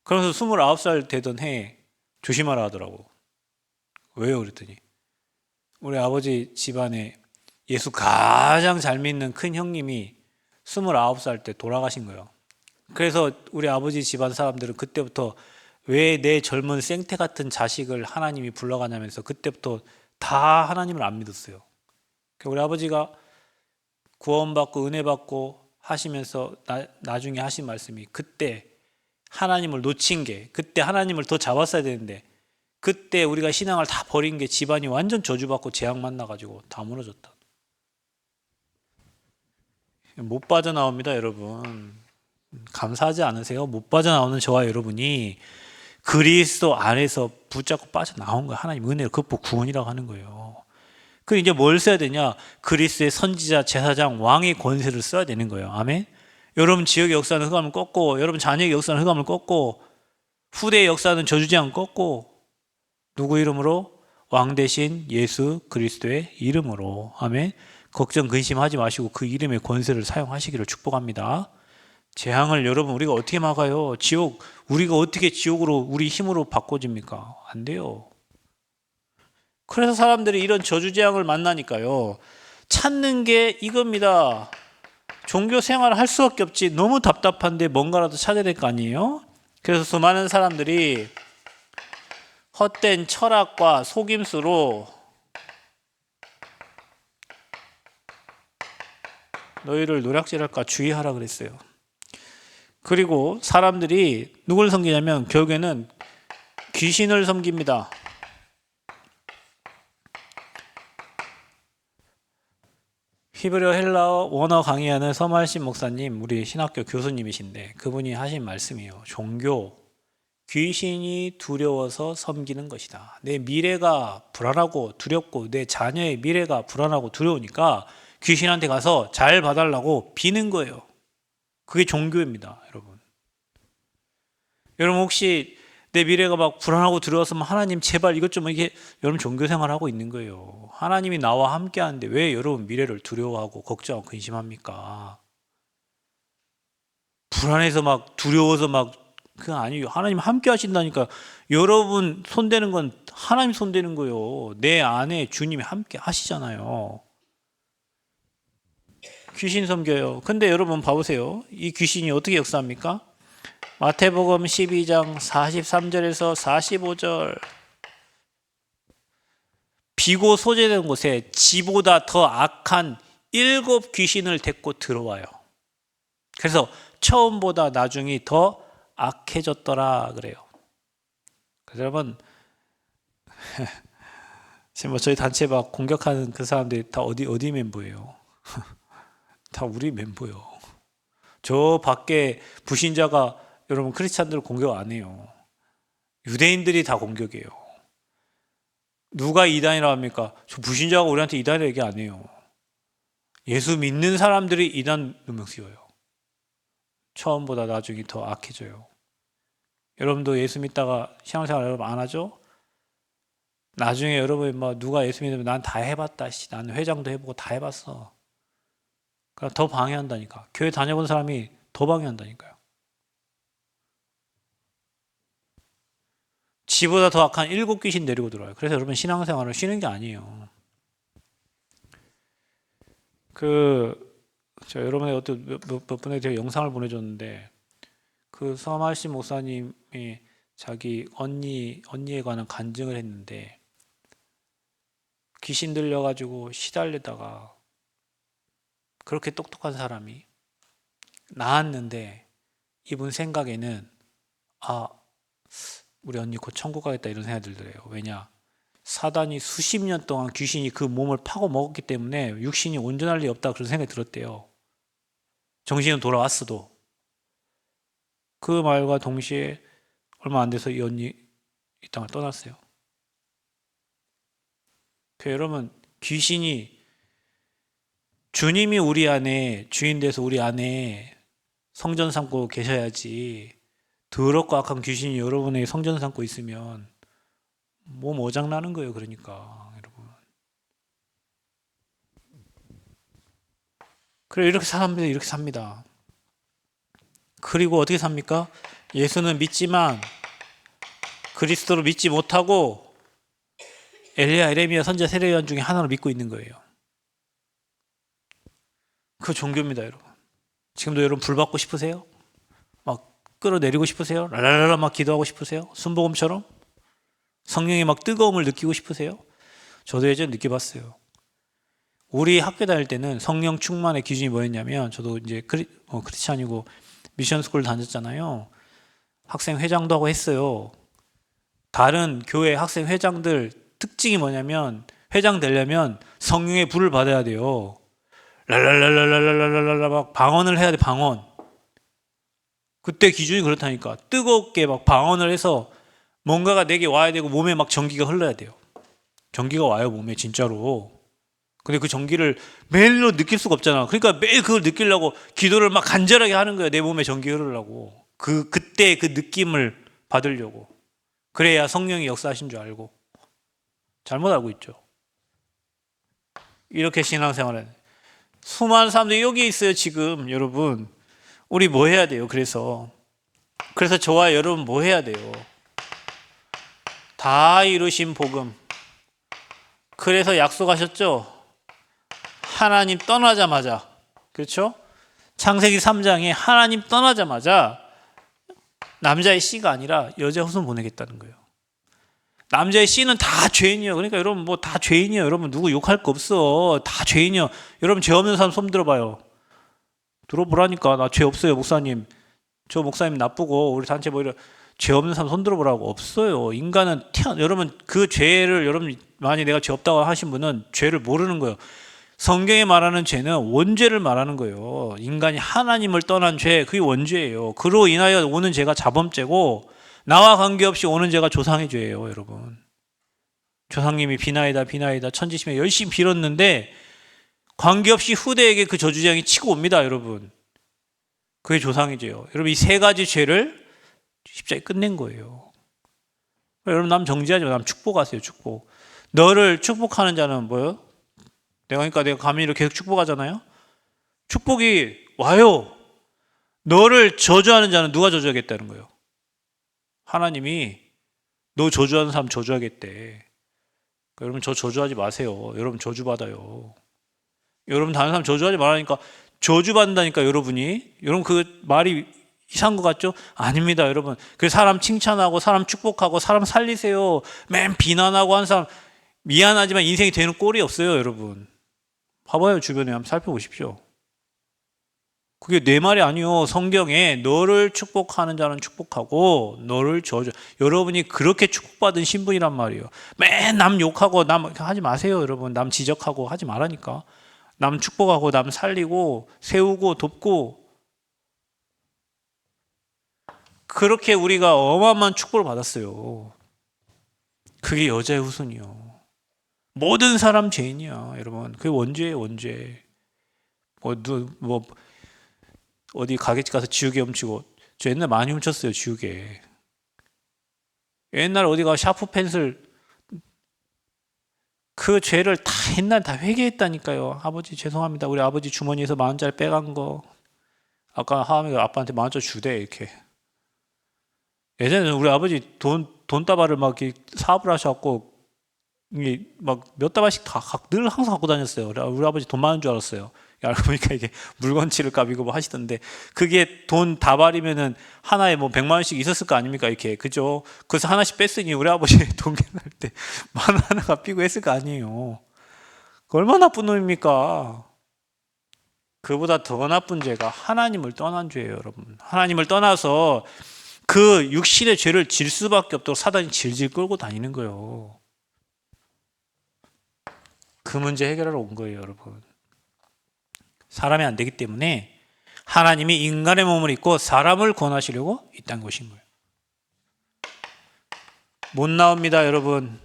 그래서 29살 되던 해에 조심하라 하더라고. 왜요? 그랬더니 우리 아버지 집안에 예수 가장 잘 믿는 큰 형님이 29살 때 돌아가신 거예요. 그래서 우리 아버지 집안 사람들은 그때부터 왜 내 젊은 생태 같은 자식을 하나님이 불러가냐면서 그때부터 다 하나님을 안 믿었어요. 우리 아버지가 구원받고 은혜 받고 하시면서 나중에 하신 말씀이, 그때 하나님을 놓친 게, 그때 하나님을 더 잡았어야 되는데 그때 우리가 신앙을 다 버린 게 집안이 완전 저주받고 재앙 만나가지고 다 무너졌다. 못 빠져나옵니다, 여러분. 감사하지 않으세요? 못 빠져나오는 저와 여러분이 그리스도 안에서 붙잡고 빠져나온 거예요. 하나님 은혜를 극복 구원이라고 하는 거예요. 그럼 이제 뭘 써야 되냐? 그리스도의 선지자, 제사장, 왕의 권세를 써야 되는 거예요. 아멘. 여러분 지역의 역사는 흑암을 꺾고, 여러분 자녀의 역사는 흑암을 꺾고, 후대의 역사는 저주재앙을 꺾고, 누구 이름으로? 왕 대신 예수 그리스도의 이름으로. 아멘. 걱정 근심하지 마시고 그 이름의 권세를 사용하시기를 축복합니다. 재앙을 여러분 우리가 어떻게 막아요? 지옥, 우리가 어떻게 지옥으로 우리 힘으로 바꿔집니까? 안 돼요. 그래서 사람들이 이런 저주재앙을 만나니까요, 찾는 게 이겁니다. 종교 생활을 할 수밖에 없지. 너무 답답한데 뭔가라도 찾아야 될 거 아니에요? 그래서 수많은 사람들이 헛된 철학과 속임수로 너희를 노략질할까 주의하라 그랬어요. 그리고 사람들이 누굴 섬기냐면 결국에는 귀신을 섬깁니다. 히브리어 헬라어 원어 강의하는 서말신 목사님, 우리 신학교 교수님이신데 그분이 하신 말씀이에요. 종교, 귀신이 두려워서 섬기는 것이다. 내 미래가 불안하고 두렵고 내 자녀의 미래가 불안하고 두려우니까 귀신한테 가서 잘 봐달라고 비는 거예요. 그게 종교입니다, 여러분. 여러분 혹시 내 미래가 막 불안하고 두려웠으면 하나님 제발 이것 좀, 이게 여러분 종교 생활하고 있는 거예요. 하나님이 나와 함께 하는데 왜 여러분 미래를 두려워하고 걱정하고 근심합니까? 불안해서 막 두려워서 막, 그건 아니에요. 하나님 함께 하신다니까. 여러분 손대는 건 하나님 손대는 거예요. 내 안에 주님이 함께 하시잖아요. 귀신 섬겨요. 근데 여러분 봐보세요. 이 귀신이 어떻게 역사합니까? 마태복음 12장 43절에서 45절. 비고 소재된 곳에 지보다 더 악한 7 귀신을 데리고 들어와요. 그래서 처음보다 나중이 더 악해졌더라 그래요. 그래서 여러분 지금 뭐 저희 단체 막 공격하는 그 사람들이 다 어디 멤버예요? 다 우리 멤버예요. 저 밖에 불신자가 여러분 크리스찬들 공격 안 해요. 유대인들이 다 공격이에요. 누가 이단이라고 합니까? 저 불신자가 우리한테 이단이라고 얘기 안 해요. 예수 믿는 사람들이 이단 누명 씌워요. 처음보다 나중이 더 악해져요. 여러분도 예수 믿다가 신앙생활 여러분 안 하죠? 나중에 여러분이 뭐 누가 예수 믿으면 난 다 해봤다. 난 회장도 해보고 다 해봤어. 그럼 더 방해한다니까. 교회 다녀본 사람이 더 방해한다니까요. 지보다 더 악한 7 귀신 데리고 들어와요. 그래서 여러분 신앙생활을 쉬는 게 아니에요. 저 여러분의 어떤 몇 분에게 제가 영상을 보내줬는데, 그 서말신 목사님이 자기 언니에 관한 간증을 했는데, 귀신 들려가지고 시달리다가 그렇게 똑똑한 사람이 나았는데 이분 생각에는 우리 언니 곧 천국 가겠다 이런 생각이 들더래요. 왜냐? 사단이 수십 년 동안 귀신이 그 몸을 파고 먹었기 때문에 육신이 온전할 리 없다 그런 생각이 들었대요. 정신은 돌아왔어도. 그 말과 동시에 얼마 안 돼서 이 언니 이 땅을 떠났어요. 여러분 귀신이, 주님이 우리 안에 주인 돼서 우리 안에 성전 삼고 계셔야지, 더럽고 악한 귀신이 여러분의 성전 삼고 있으면 몸 오장나는 거예요. 그러니까 여러분. 그래 이렇게 사람들이 이렇게 삽니다. 그리고 어떻게 삽니까? 예수는 믿지만 그리스도를 믿지 못하고 엘리야, 에레미야, 선지자, 세례요한 중에 하나를 믿고 있는 거예요. 그 종교입니다, 여러분. 지금도 여러분 불 받고 싶으세요? 막 끌어내리고 싶으세요? 랄랄랄라 막 기도하고 싶으세요? 순복음처럼? 성령의 막 뜨거움을 느끼고 싶으세요? 저도 예전에 느껴봤어요. 우리 학교 다닐 때는 성령 충만의 기준이 뭐였냐면, 저도 이제 크리스찬이고 미션 스쿨 다녔잖아요. 학생 회장도 하고 했어요. 다른 교회 학생 회장들 특징이 뭐냐면, 회장 되려면 성령의 불을 받아야 돼요. 랄랄랄랄랄랄랄랄라 막 방언을 해야 돼, 방언. 그때 기준이 그렇다니까. 뜨겁게 막 방언을 해서 뭔가가 내게 와야 되고 몸에 막 전기가 흘러야 돼요. 전기가 와요, 몸에 진짜로. 근데 그 전기를 매일로 느낄 수가 없잖아. 그러니까 매일 그걸 느끼려고 기도를 막 간절하게 하는 거야. 내 몸에 전기 흐르려고. 그때 그 느낌을 받으려고. 그래야 성령이 역사하신 줄 알고. 잘못 알고 있죠. 이렇게 신앙생활을. 수많은 사람들이 여기 있어요, 지금. 여러분. 우리 뭐 해야 돼요, 그래서 저와 여러분 뭐 해야 돼요? 다 이루신 복음. 그래서 약속하셨죠? 하나님 떠나자마자, 그렇죠? 창세기 3장에 하나님 떠나자마자 남자의 씨가 아니라 여자 후손 보내겠다는 거예요. 남자의 씨는 다 죄인이요. 그러니까 여러분 뭐 다 죄인이요. 여러분 누구 욕할 거 없어. 다 죄인이요. 여러분 죄 없는 사람 손 들어봐요. 들어보라니까. 나 죄 없어요, 목사님. 저 목사님 나쁘고 우리 단체 뭐 이런 죄 없는 사람 손 들어보라고. 없어요. 인간은 여러분 그 죄를 여러분 만약 내가 죄 없다고 하신 분은 죄를 모르는 거예요. 성경에 말하는 죄는 원죄를 말하는 거예요. 인간이 하나님을 떠난 죄, 그게 원죄예요. 그로 인하여 오는 죄가 자범죄고 나와 관계없이 오는 죄가 조상의 죄예요, 여러분. 조상님이 비나이다 천지심에 열심히 빌었는데 관계없이 후대에게 그 저주장이 치고 옵니다, 여러분. 그게 조상의 죄예요. 여러분 이 세 가지 죄를 십자가에 끝낸 거예요. 여러분 남 정지하지 마. 남 축복하세요, 축복. 너를 축복하는 자는 뭐예요? 그러니까 내가 감히 계속 축복하잖아요. 축복이 와요. 너를 저주하는 자는 누가 저주하겠다는 거예요? 하나님이 너 저주하는 사람 저주하겠대. 그러니까 여러분 저 저주하지 마세요. 여러분 저주받아요. 여러분 다른 사람 저주하지 말라니까 저주받는다니까 여러분이. 여러분 그 말이 이상한 것 같죠? 아닙니다, 여러분. 그래서 사람 칭찬하고 사람 축복하고 사람 살리세요. 맨 비난하고 하는 사람 미안하지만 인생이 되는 꼴이 없어요, 여러분. 봐봐요, 주변에 한번 살펴보십시오. 그게 내 말이 아니요. 성경에 너를 축복하는 자는 축복하고 너를 저주. 여러분이 그렇게 축복받은 신분이란 말이에요. 맨 남 욕하고 남 하지 마세요, 여러분. 남 지적하고 하지 말라니까. 남 축복하고 남 살리고 세우고 돕고 그렇게 우리가 어마어마한 축복을 받았어요. 그게 여자의 후손이요. 모든 사람 죄인이야, 여러분. 그게 원죄예요, 원죄. 어디 가게집 가서 지우개 훔치고. 저 옛날 많이 훔쳤어요, 지우개. 옛날 어디 가 샤프 펜슬 그 죄를 다 옛날 다 회개했다니까요. 아버지 죄송합니다. 우리 아버지 주머니에서 10,000원짜리 빼간 거 아까 하암이가 아빠한테 10,000원짜리 주대 이렇게. 예전에는 우리 아버지 돈다발을 막 이렇게 사업을 하셔갖고 이게 막 몇 다발씩 다 늘 항상 갖고 다녔어요. 우리 아버지 돈 많은 줄 알았어요. 알고 보니까 이게 물건 치를 값이고 뭐 하시던데 그게 돈 다발이면은 하나에 뭐 100만 원씩 있었을 거 아닙니까 이렇게. 그죠? 그래서 하나씩 뺐으니 우리 아버지 동계날 때 10,000원 하나 갚이고 했을 거 아니에요. 얼마나 나쁜 놈입니까? 그보다 더 나쁜 죄가 하나님을 떠난 죄예요, 여러분. 하나님을 떠나서 그 육신의 죄를 질 수밖에 없도록 사단이 질질 끌고 다니는 거예요. 그 문제 해결하러 온 거예요, 여러분. 사람이 안 되기 때문에 하나님이 인간의 몸을 입고 사람을 구원하시려고 있다는 것인 거예요. 못 나옵니다, 여러분.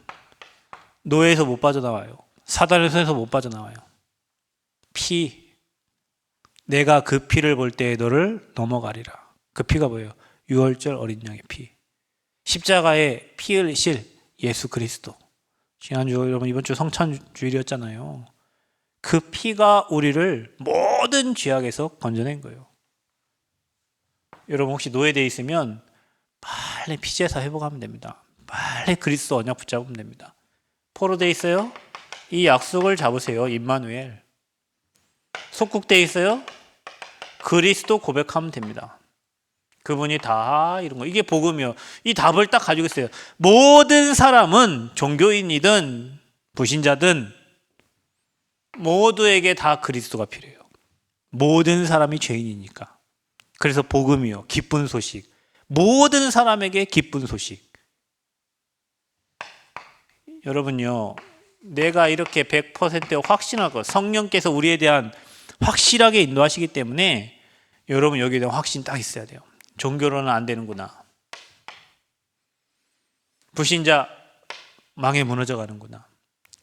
노예에서 못 빠져나와요. 사단의 손에서 못 빠져나와요. 피. 내가 그 피를 볼 때에 너를 넘어가리라. 그 피가 뭐예요? 유월절 어린 양의 피. 십자가에 피 흘리실 예수 그리스도. 지난주 여러분 이번 주 성찬주일이었잖아요. 그 피가 우리를 모든 죄악에서 건져낸 거예요. 여러분 혹시 노예되어 있으면 빨리 피제사 회복하면 됩니다. 빨리 그리스도 언약 붙잡으면 됩니다. 포로돼 있어요? 이 약속을 잡으세요. 임마누엘. 속국돼 있어요? 그리스도 고백하면 됩니다. 그분이 다 이런 거, 이게 복음이요. 이 답을 딱 가지고 있어요. 모든 사람은 종교인이든 불신자든 모두에게 다 그리스도가 필요해요. 모든 사람이 죄인이니까. 그래서 복음이요. 기쁜 소식. 모든 사람에게 기쁜 소식. 여러분요, 내가 이렇게 100% 확신하고 성령께서 우리에 대한 확실하게 인도하시기 때문에 여러분 여기에 대한 확신 딱 있어야 돼요. 종교로는 안 되는구나. 불신자 망에 무너져 가는구나.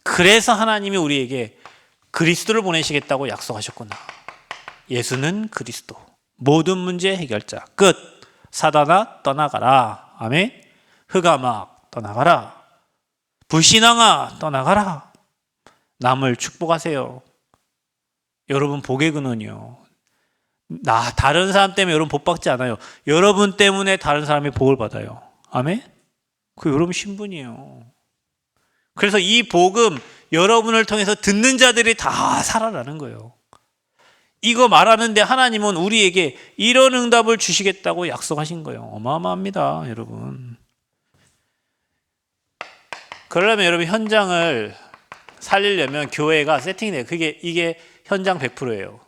그래서 하나님이 우리에게 그리스도를 보내시겠다고 약속하셨구나. 예수는 그리스도. 모든 문제 해결자. 끝. 사단아 떠나가라. 아멘. 흑암아 떠나가라. 불신앙아 떠나가라. 남을 축복하세요. 여러분 복의 근원이요. 다른 사람 때문에 여러분 복 받지 않아요. 여러분 때문에 다른 사람이 복을 받아요. 아멘. 그 여러분 신분이에요. 그래서 이 복음 여러분을 통해서 듣는 자들이 다 살아나는 거예요. 이거 말하는데 하나님은 우리에게 이런 응답을 주시겠다고 약속하신 거예요. 어마어마합니다, 여러분. 그러려면 여러분 현장을 살리려면 교회가 세팅돼요. 이게 현장 100%예요.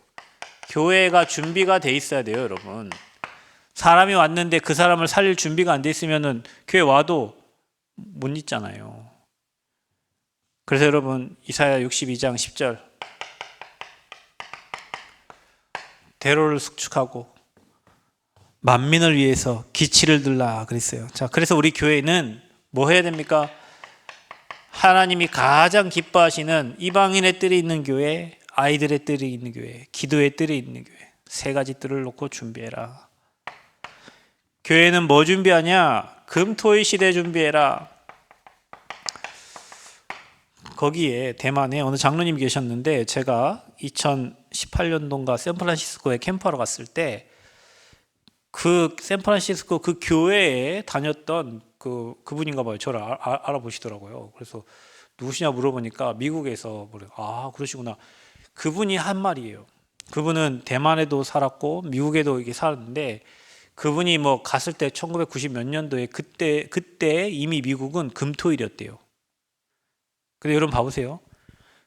교회가 준비가 돼 있어야 돼요, 여러분. 사람이 왔는데 그 사람을 살릴 준비가 안 돼 있으면은 교회 와도 못 있잖아요. 그래서 여러분 이사야 62장 10절 대로를 숙축하고 만민을 위해서 기치를 들라 그랬어요. 자, 그래서 우리 교회는 뭐 해야 됩니까? 하나님이 가장 기뻐하시는 이방인의 뜰이 있는 교회, 아이들의 뜰이 있는 교회, 기도의 뜰이 있는 교회, 세 가지 뜰을 놓고 준비해라. 교회는 뭐 준비하냐? 금토일 시대 준비해라. 거기에 대만에 어느 장로님이 계셨는데 제가 2018년도인가 샌프란시스코에 캠프하러 갔을 때 그 샌프란시스코 그 교회에 다녔던 그분인가 봐요. 저를 알아보시더라고요. 그래서 누구시냐 물어보니까 미국에서 그러시구나. 그분이 한 말이에요. 그분은 대만에도 살았고 미국에도 이게 살았는데 그분이 뭐 갔을 때 1990 몇 년도에 그때 이미 미국은 금토일이었대요. 근데 여러분 봐보세요.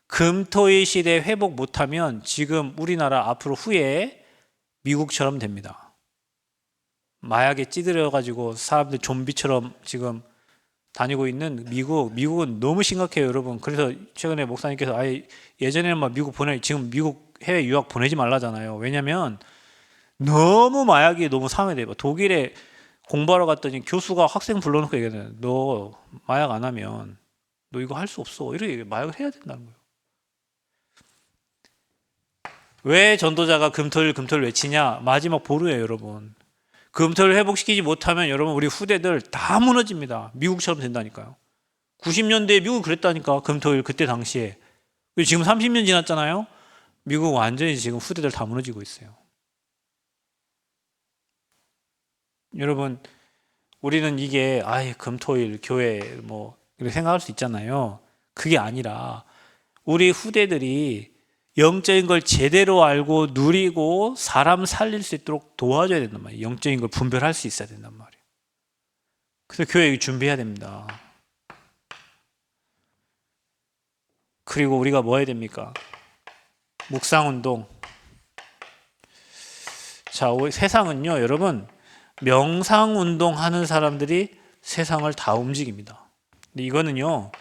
금토일 시대 회복 못하면 지금 우리나라 앞으로 후에 미국처럼 됩니다. 마약에 찌들어가지고 사람들 좀비처럼 지금 다니고 있는 미국은 너무 심각해요, 여러분. 그래서 최근에 목사님께서 예전에는 막 지금 미국 해외 유학 보내지 말라잖아요. 왜냐면 너무 마약이 너무 상해돼요. 독일에 공부하러 갔더니 교수가 학생 불러놓고 얘기하잖아요. 너 마약 안 하면 너 이거 할 수 없어. 이렇게 마약을 해야 된다는 거예요. 왜 전도자가 금토일 외치냐? 마지막 보루예요, 여러분. 금토를 회복시키지 못하면 여러분 우리 후대들 다 무너집니다. 미국처럼 된다니까요. 90년대에 미국 그랬다니까. 금토일 그때 당시에. 지금 30년 지났잖아요. 미국 완전히 지금 후대들 다 무너지고 있어요. 여러분 우리는 이게 금토일 교회 뭐 이렇게 생각할 수 있잖아요. 그게 아니라 우리 후대들이 영적인 걸 제대로 알고 누리고 사람 살릴 수 있도록 도와줘야 된단 말이에요. 영적인 걸 분별할 수 있어야 된단 말이에요. 그래서 교회 준비해야 됩니다. 그리고 우리가 뭐 해야 됩니까? 묵상운동. 자, 세상은요, 여러분, 명상운동 하는 사람들이 세상을 다 움직입니다. 근데 이거는요,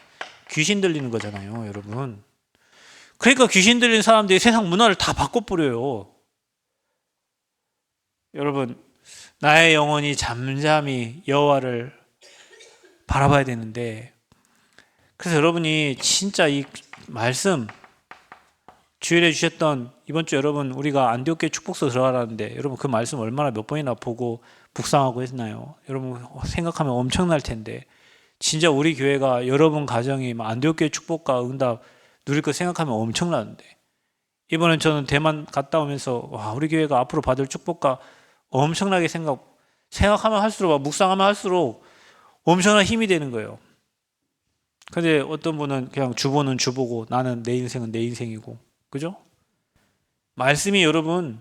귀신 들리는 거잖아요, 여러분. 그러니까 귀신 들린 사람들이 세상 문화를 다 바꿔버려요. 여러분, 나의 영혼이 잠잠히 여호와를 바라봐야 되는데, 그래서 여러분이 진짜 이 말씀 주일에 주셨던 이번 주 여러분 우리가 안디옥교회 축복서 들어가라는데 여러분 그 말씀 얼마나 몇 번이나 보고 묵상하고 했나요? 여러분 생각하면 엄청날 텐데 진짜 우리 교회가 여러분 가정이 안디옥교회 축복과 응답 누릴 거 생각하면 엄청나는데 이번엔 저는 대만 갔다 오면서 우리 교회가 앞으로 받을 축복과 엄청나게 생각하면 할수록, 묵상하면 할수록 엄청난 힘이 되는 거예요. 근데 어떤 분은 그냥 주보는 주보고 나는 내 인생은 내 인생이고, 그죠? 말씀이 여러분,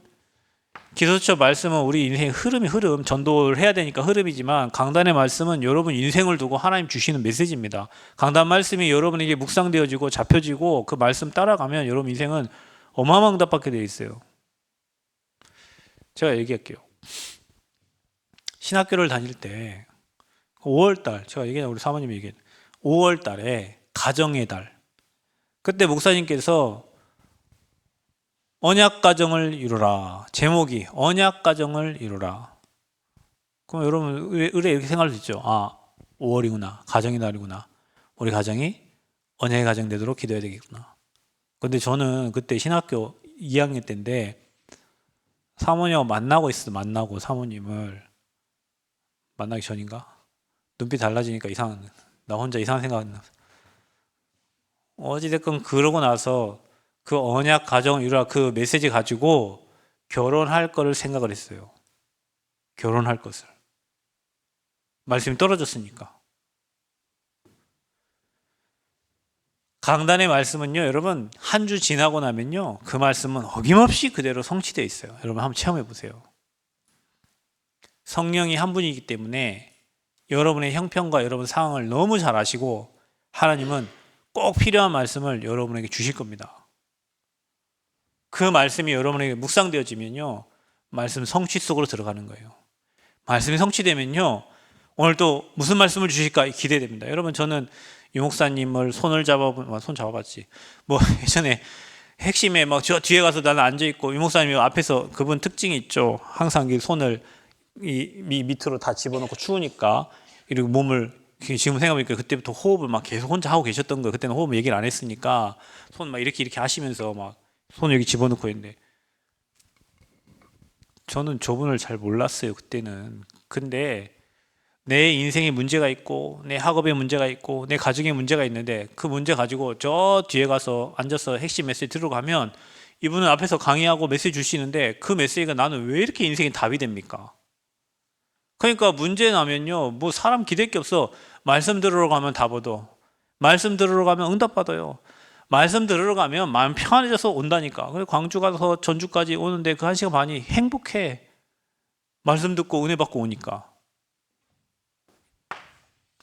기도처 말씀은 우리 인생의 흐름, 전도를 해야 되니까 흐름이지만, 강단의 말씀은 여러분 인생을 두고 하나님 주시는 메시지입니다. 강단 말씀이 여러분에게 묵상되어지고 잡혀지고 그 말씀 따라가면 여러분 인생은 어마어마한 응답받게 되어 있어요. 제가 얘기할게요. 신학교를 다닐 때 5월달, 제가 얘기한 우리 사모님이 얘기한 5월달에 가정의 달, 그때 목사님께서 언약 가정을 이루라, 제목이 언약 가정을 이루라. 그럼 여러분 의뢰 이렇게 생각할 수 있죠. 5월이구나, 가정의 달이구나, 우리 가정이 언약의 가정 되도록 기도해야 되겠구나. 근데 저는 그때 신학교 2학년 때인데 사모님하고 만나고 있어. 만나고 사모님을 만나기 전인가? 눈빛 달라지니까 나 혼자 이상한 생각 나. 어찌됐건 그러고 나서 그 언약 가정 이루라 그 메시지 가지고 결혼할 거를 생각을 했어요. 결혼할 것을. 말씀이 떨어졌으니까. 강단의 말씀은요, 여러분, 한 주 지나고 나면요, 그 말씀은 어김없이 그대로 성취되어 있어요. 여러분 한번 체험해 보세요. 성령이 한 분이기 때문에 여러분의 형편과 여러분 상황을 너무 잘 아시고 하나님은 꼭 필요한 말씀을 여러분에게 주실 겁니다. 그 말씀이 여러분에게 묵상되어지면요, 말씀 성취 속으로 들어가는 거예요. 말씀이 성취되면요, 오늘 또 무슨 말씀을 주실까 기대됩니다. 여러분, 저는 유 목사님을 손 잡아봤지. 예전에 핵심에 저 뒤에 가서 나는 앉아있고, 유 목사님이 앞에서 그분 특징이 있죠. 항상 이 손을 이 밑으로 다 집어넣고 추우니까 이렇게 몸을, 지금 생각해보니까 그때부터 호흡을 계속 혼자 하고 계셨던 거예요. 그때는 호흡 얘기를 안 했으니까 손 이렇게 하시면서 손을 여기 집어넣고 있는데, 저는 저분을 잘 몰랐어요 그때는. 근데 내 인생에 문제가 있고 내 학업에 문제가 있고 내 가정에 문제가 있는데 그 문제 가지고 저 뒤에 가서 앉아서 핵심 메시지 들어가면 이분은 앞에서 강의하고 메시지 주시는데 그 메시지가 나는 왜 이렇게 인생에 답이 됩니까? 그러니까 문제 나면요, 사람 기댈 게 없어. 말씀 들으러 가면 답 얻어. 말씀 들으러 가면 응답 받아요. 말씀 들으러 가면 마음 평안해져서 온다니까. 그래서 광주 가서 전주까지 오는데 그 1시간 반이 행복해. 말씀 듣고 은혜 받고 오니까.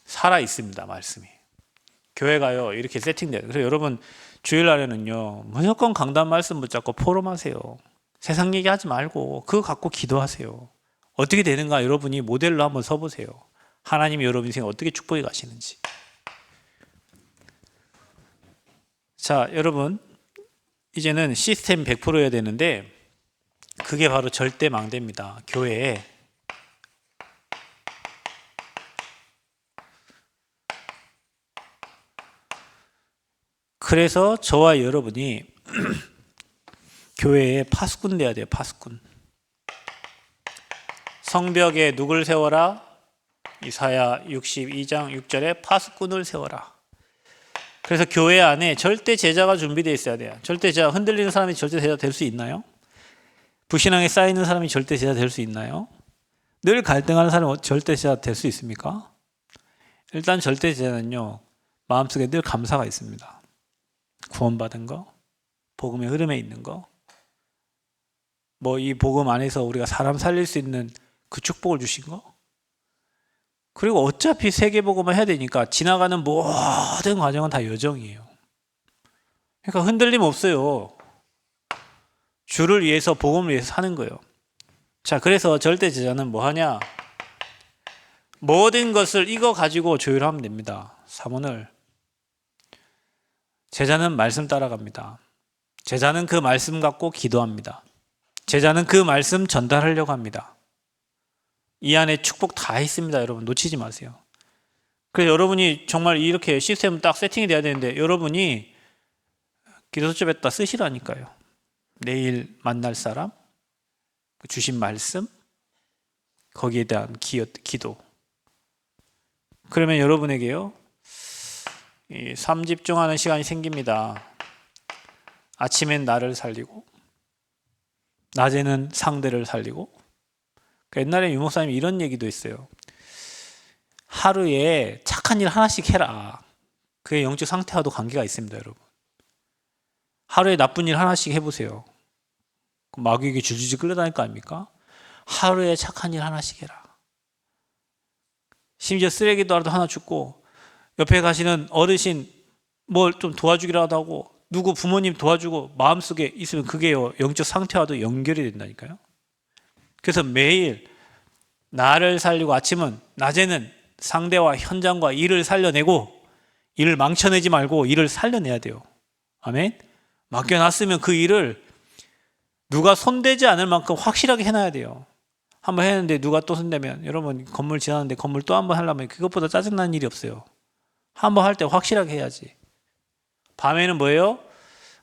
살아 있습니다, 말씀이. 교회가요, 이렇게 세팅돼요. 그래서 여러분, 주일날에는요, 무조건 강단 말씀 붙잡고 포럼하세요. 세상 얘기하지 말고 그거 갖고 기도하세요. 어떻게 되는가 여러분이 모델로 한번 서보세요. 하나님이 여러분 인생에 어떻게 축복해 가시는지. 자, 여러분, 이제는 시스템 100%여야 되는데 그게 바로 절대 망대입니다. 교회에 그래서 저와 여러분이 교회에 파수꾼 돼야 돼요. 파수꾼. 성벽에 누굴 세워라? 이사야 62장 6절에 파수꾼을 세워라. 그래서 교회 안에 절대 제자가 준비되어 있어야 돼요. 절대 제자, 흔들리는 사람이 절대 제자 될 수 있나요? 불신앙에 쌓이는 사람이 절대 제자 될 수 있나요? 늘 갈등하는 사람이 절대 제자 될 수 있습니까? 일단 절대 제자는요, 마음속에 늘 감사가 있습니다. 구원받은 거, 복음의 흐름에 있는 거, 이 복음 안에서 우리가 사람 살릴 수 있는 그 축복을 주신 거, 그리고 어차피 세계복음을 해야 되니까 지나가는 모든 과정은 다 여정이에요. 그러니까 흔들림 없어요. 주를 위해서, 복음을 위해서 사는 거예요. 자, 그래서 절대 제자는 뭐 하냐? 모든 것을 이거 가지고 조율하면 됩니다. 사문을. 제자는 말씀 따라갑니다. 제자는 그 말씀 갖고 기도합니다. 제자는 그 말씀 전달하려고 합니다. 이 안에 축복 다 있습니다. 여러분 놓치지 마세요. 그래서 여러분이 정말 이렇게 시스템 딱 세팅이 돼야 되는데 여러분이 기도수첩에다 쓰시라니까요. 내일 만날 사람, 주신 말씀, 거기에 대한 기도. 그러면 여러분에게요, 이 삶 집중하는 시간이 생깁니다. 아침엔 나를 살리고, 낮에는 상대를 살리고, 옛날에 유목사님이 이런 얘기도 했어요. 하루에 착한 일 하나씩 해라. 그게 영적 상태와도 관계가 있습니다, 여러분. 하루에 나쁜 일 하나씩 해보세요. 마귀에게 줄줄이 끌려다닐 거 아닙니까? 하루에 착한 일 하나씩 해라. 심지어 쓰레기도 하나 줍고, 옆에 가시는 어르신 뭘 좀 도와주기라도 하고, 누구 부모님 도와주고 마음속에 있으면 그게요, 영적 상태와도 연결이 된다니까요. 그래서 매일 나를 살리고 아침은, 낮에는 상대와 현장과 일을 살려내고, 일을 망쳐내지 말고 일을 살려내야 돼요. 아멘. 맡겨놨으면 그 일을 누가 손대지 않을 만큼 확실하게 해놔야 돼요. 한번 했는데 누가 또 손대면, 여러분 건물 지났는데 건물 또 한 번 하려면 그것보다 짜증나는 일이 없어요. 한번 할 때 확실하게 해야지. 밤에는 뭐예요?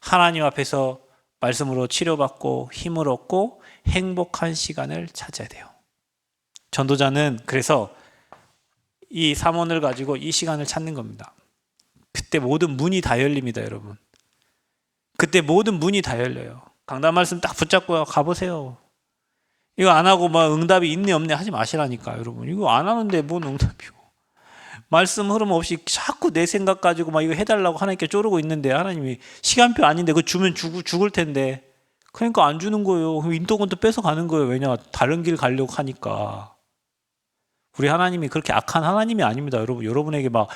하나님 앞에서 말씀으로 치료받고 힘을 얻고 행복한 시간을 찾아야 돼요. 전도자는 그래서 이 삼원을 가지고 이 시간을 찾는 겁니다. 그때 모든 문이 다 열립니다, 여러분. 그때 모든 문이 다 열려요. 강단 말씀 딱 붙잡고 가보세요. 이거 안 하고 막 응답이 있네 없네 하지 마시라니까, 여러분. 이거 안 하는데 뭔 응답이요. 말씀 흐름 없이 자꾸 내 생각 가지고 막 이거 해달라고 하나님께 쪼르고 있는데, 하나님이 시간표 아닌데 그거 주면 죽을 텐데. 그러니까 안 주는 거예요. 인도건도 뺏어 가는 거예요. 왜냐? 다른 길 가려고 하니까. 우리 하나님이 그렇게 악한 하나님이 아닙니다, 여러분. 여러분에게 막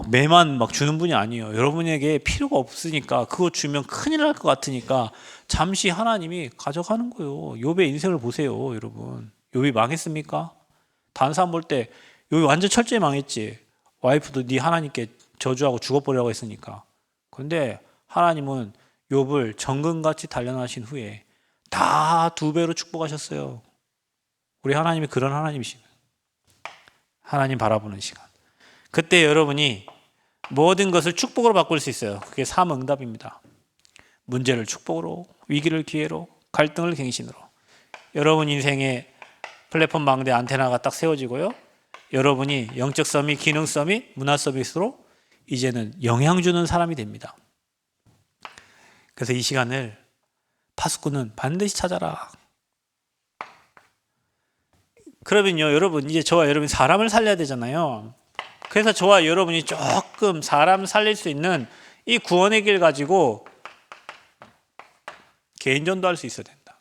매만 막 주는 분이 아니에요. 여러분에게 필요가 없으니까, 그거 주면 큰일 날 것 같으니까 잠시 하나님이 가져가는 거예요. 욥의 인생을 보세요, 여러분. 욥이 망했습니까? 다른 사람 볼 때 욥이 완전 철저히 망했지. 와이프도 네 하나님께 저주하고 죽어버리라고 했으니까. 그런데 하나님은 욥을 정금같이 단련하신 후에 다 2배로 축복하셨어요. 우리 하나님이 그런 하나님이십니다. 하나님 바라보는 시간. 그때 여러분이 모든 것을 축복으로 바꿀 수 있어요. 그게 삼응답입니다. 문제를 축복으로, 위기를 기회로, 갈등을 갱신으로. 여러분 인생에 플랫폼 망대 안테나가 딱 세워지고요. 여러분이 영적 서밋, 기능 서밋, 문화 서밋으로 이제는 영향 주는 사람이 됩니다. 그래서 이 시간을 파수꾼은 반드시 찾아라. 그러면요, 여러분 이제 저와 여러분이 사람을 살려야 되잖아요. 그래서 저와 여러분이 조금 사람 살릴 수 있는 이 구원의 길 가지고 개인전도 할 수 있어야 된다.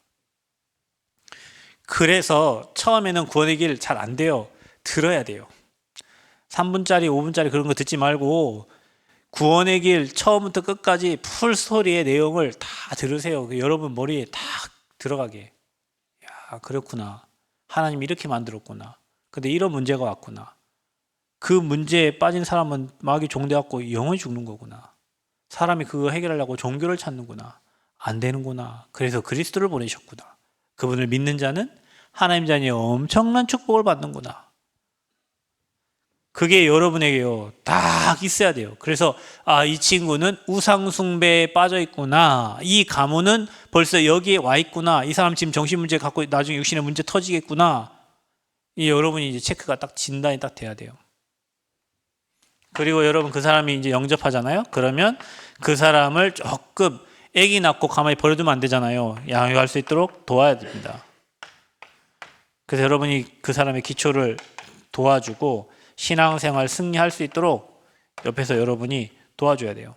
그래서 처음에는 구원의 길 잘 안 돼요. 들어야 돼요. 3분짜리 5분짜리 그런 거 듣지 말고 구원의 길 처음부터 끝까지 풀 스토리의 내용을 다 들으세요. 여러분 머리에 딱 들어가게. 야, 그렇구나. 하나님이 이렇게 만들었구나. 근데 이런 문제가 왔구나. 그 문제에 빠진 사람은 마귀 종되었고 영원히 죽는 거구나. 사람이 그거 해결하려고 종교를 찾는구나. 안 되는구나. 그래서 그리스도를 보내셨구나. 그분을 믿는 자는 하나님 자녀의 엄청난 축복을 받는구나. 그게 여러분에게요, 딱 있어야 돼요. 그래서 이 친구는 우상 숭배에 빠져 있구나. 이 가문은 벌써 여기에 와 있구나. 이 사람 지금 정신 문제 갖고 나중에 육신의 문제 터지겠구나. 이 여러분이 이제 체크가 딱 진단이 딱 돼야 돼요. 그리고 여러분 그 사람이 이제 영접하잖아요. 그러면 그 사람을 조금 아기 낳고 가만히 버려두면 안 되잖아요. 양육할 수 있도록 도와야 됩니다. 그래서 여러분이 그 사람의 기초를 도와주고 신앙생활 승리할 수 있도록 옆에서 여러분이 도와줘야 돼요.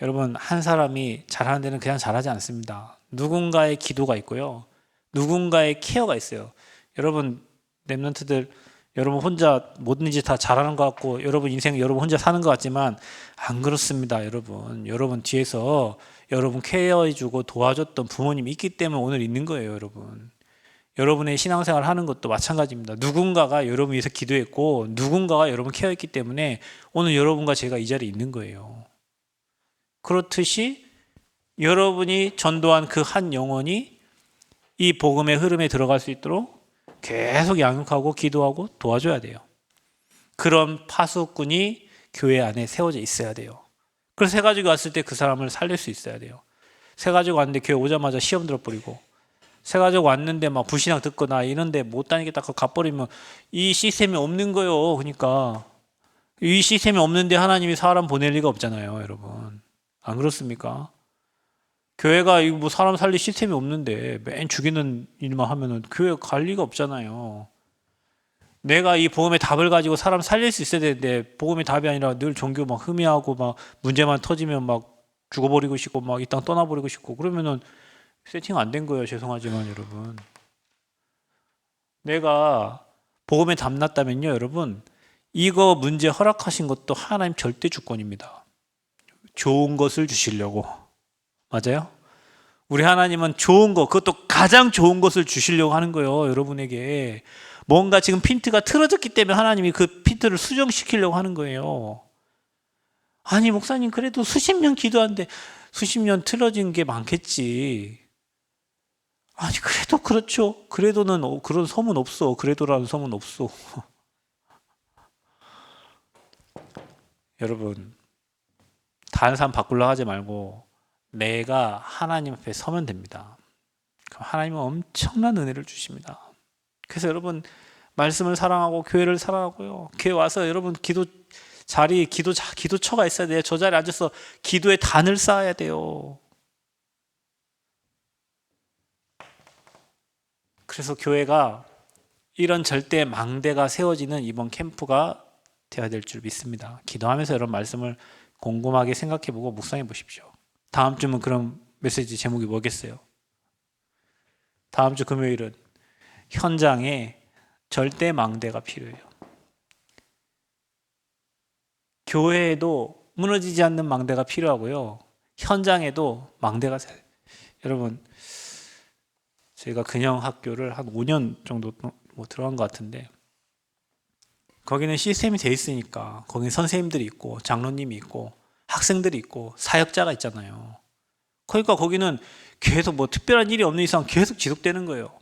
여러분 한 사람이 잘하는 데는 그냥 잘하지 않습니다. 누군가의 기도가 있고요. 누군가의 케어가 있어요. 여러분 랩런트들, 여러분 혼자 뭐든지 다 잘하는 것 같고 여러분 인생 여러분 혼자 사는 것 같지만 안 그렇습니다. 여러분 뒤에서 여러분 케어해주고 도와줬던 부모님이 있기 때문에 오늘 있는 거예요. 여러분의 신앙생활 하는 것도 마찬가지입니다. 누군가가 여러분 위해서 기도했고 누군가가 여러분 케어했기 때문에 오늘 여러분과 제가 이 자리에 있는 거예요. 그렇듯이 여러분이 전도한 그 한 영혼이 이 복음의 흐름에 들어갈 수 있도록 계속 양육하고 기도하고 도와줘야 돼요. 그런 파수꾼이 교회 안에 세워져 있어야 돼요. 그래서 새 가지고 왔을 때 그 사람을 살릴 수 있어야 돼요. 새 가지고 왔는데 교회 오자마자 시험 들어버리고, 새 가지고 왔는데 막 불신앙 듣거나 이런데 못 다니겠다 가버리면 이 시스템이 없는 거예요. 그러니까 이 시스템이 없는데 하나님이 사람 보낼 리가 없잖아요, 여러분. 안 그렇습니까? 교회가 이거 뭐 사람 살릴 시스템이 없는데 맨 죽이는 일만 하면은 교회 갈 리가 없잖아요. 내가 이 복음의 답을 가지고 사람 살릴 수 있어야 되는데 복음의 답이 아니라 늘 종교 막 흠이하고 막 문제만 터지면 막 죽어버리고 싶고 막 이 땅 떠나버리고 싶고 그러면은 세팅 안 된 거예요. 죄송하지만 여러분. 내가 복음에 담났다면요, 여러분. 이거 문제 허락하신 것도 하나님 절대 주권입니다. 좋은 것을 주시려고. 맞아요? 우리 하나님은 좋은 거, 그것도 가장 좋은 것을 주시려고 하는 거예요, 여러분에게. 뭔가 지금 핀트가 틀어졌기 때문에 하나님이 그 핀트를 수정시키려고 하는 거예요. 아니, 목사님, 그래도 수십 년 기도하는데 수십 년 틀어진 게 많겠지. 아니, 그래도 그렇죠. 그래도는 그런 섬은 없어. 그래도라는 섬은 없어. 여러분, 다른 사람 바꾸려고 하지 말고 내가 하나님 앞에 서면 됩니다. 그럼 하나님은 엄청난 은혜를 주십니다. 그래서 여러분 말씀을 사랑하고 교회를 사랑하고요. 교회 와서 여러분 기도 자리, 기도처가 있어야 돼요. 저 자리에 앉아서 기도의 단을 쌓아야 돼요. 그래서 교회가 이런 절대 망대가 세워지는 이번 캠프가 되어야 될 줄 믿습니다. 기도하면서 여러분 말씀을 곰곰하게 생각해보고 묵상해 보십시오. 다음 주면 그럼 메시지 제목이 뭐겠어요? 다음 주 금요일은 현장에 절대 망대가 필요해요. 교회에도 무너지지 않는 망대가 필요하고요. 현장에도 망대가 여러분 저희가 근영학교를 한 5년 정도 뭐 들어간 것 같은데 거기는 시스템이 돼 있으니까 거기 선생님들이 있고 장로님이 있고 학생들이 있고 사역자가 있잖아요. 그러니까 거기는 계속 뭐 특별한 일이 없는 이상 계속 지속되는 거예요.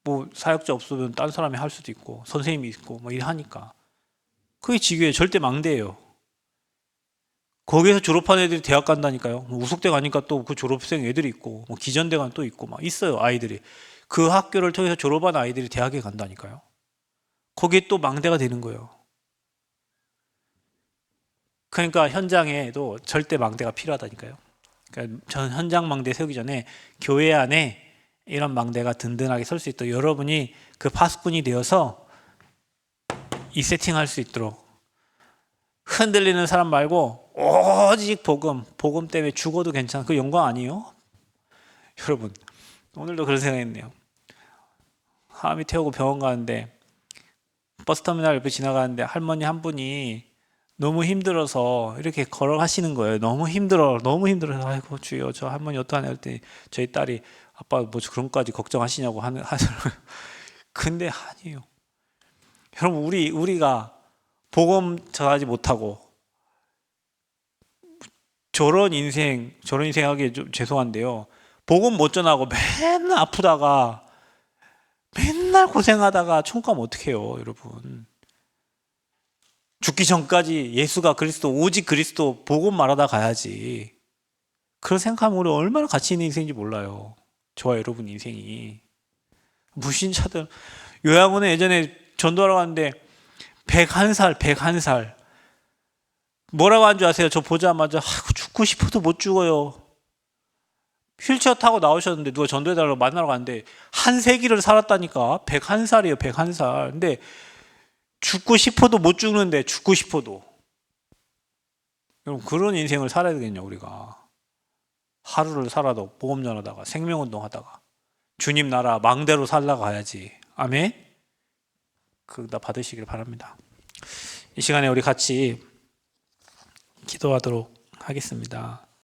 뭐 사역자 없으면 딴 사람이 할 수도 있고 선생님이 있고 뭐 일하니까 그게 지교의 절대 망대예요. 거기에서 졸업한 애들이 대학 간다니까요. 뭐 우석대 가니까 또 그 졸업생 애들이 있고 뭐 기전대 간 또 있고 막 있어요. 아이들이 그 학교를 통해서 졸업한 아이들이 대학에 간다니까요. 거기에 또 망대가 되는 거예요. 그러니까 현장에도 절대 망대가 필요하다니까요. 그러니까 전 현장 망대 세우기 전에 교회 안에 이런 망대가 든든하게 설 수 있도록 여러분이 그 파수꾼이 되어서 이 세팅할 수 있도록 흔들리는 사람 말고 오직 복음 때문에 죽어도 괜찮아. 그 영광 아니에요? 여러분 오늘도 그런 생각했네요. 하암이 태우고 병원 가는데 버스터미널 옆에 지나가는데 할머니 한 분이 너무 힘들어서 이렇게 걸어가시는 거예요. 너무 힘들어서 아이고 주여 저 할머니 어떡하냐 했더니 저희 딸이 아빠 뭐 그런 것까지 걱정하시냐고 하더라고요. 근데 아니에요. 여러분 우리가 복음 전하지 못하고 저런 인생 하기 좀 죄송한데요. 복음 못 전하고 맨날 아프다가 맨날 고생하다가 천국 가면 어떡해요, 여러분. 죽기 전까지 예수가 그리스도 오직 그리스도 복음 말하다 가야지. 그런 생각하면 우리 얼마나 가치 있는 인생인지 몰라요. 저와 여러분 인생이. 무신자들 요양원에 예전에 전도하러 갔는데 101살 뭐라고 한 줄 아세요? 저 보자마자 죽고 싶어도 못 죽어요. 휠체어 타고 나오셨는데 누가 전도해달라고 만나러 갔는데 한 세기를 살았다니까. 101살이에요 101살. 근데 죽고 싶어도 못 죽는데 죽고 싶어도. 여러분 그런 인생을 살아야 되겠냐 우리가. 하루를 살아도 보험 전하다가 생명운동 하다가 주님 나라 망대로 살다가 가야지. 아멘. 그거 다 받으시길 바랍니다. 이 시간에 우리 같이 기도하도록 하겠습니다.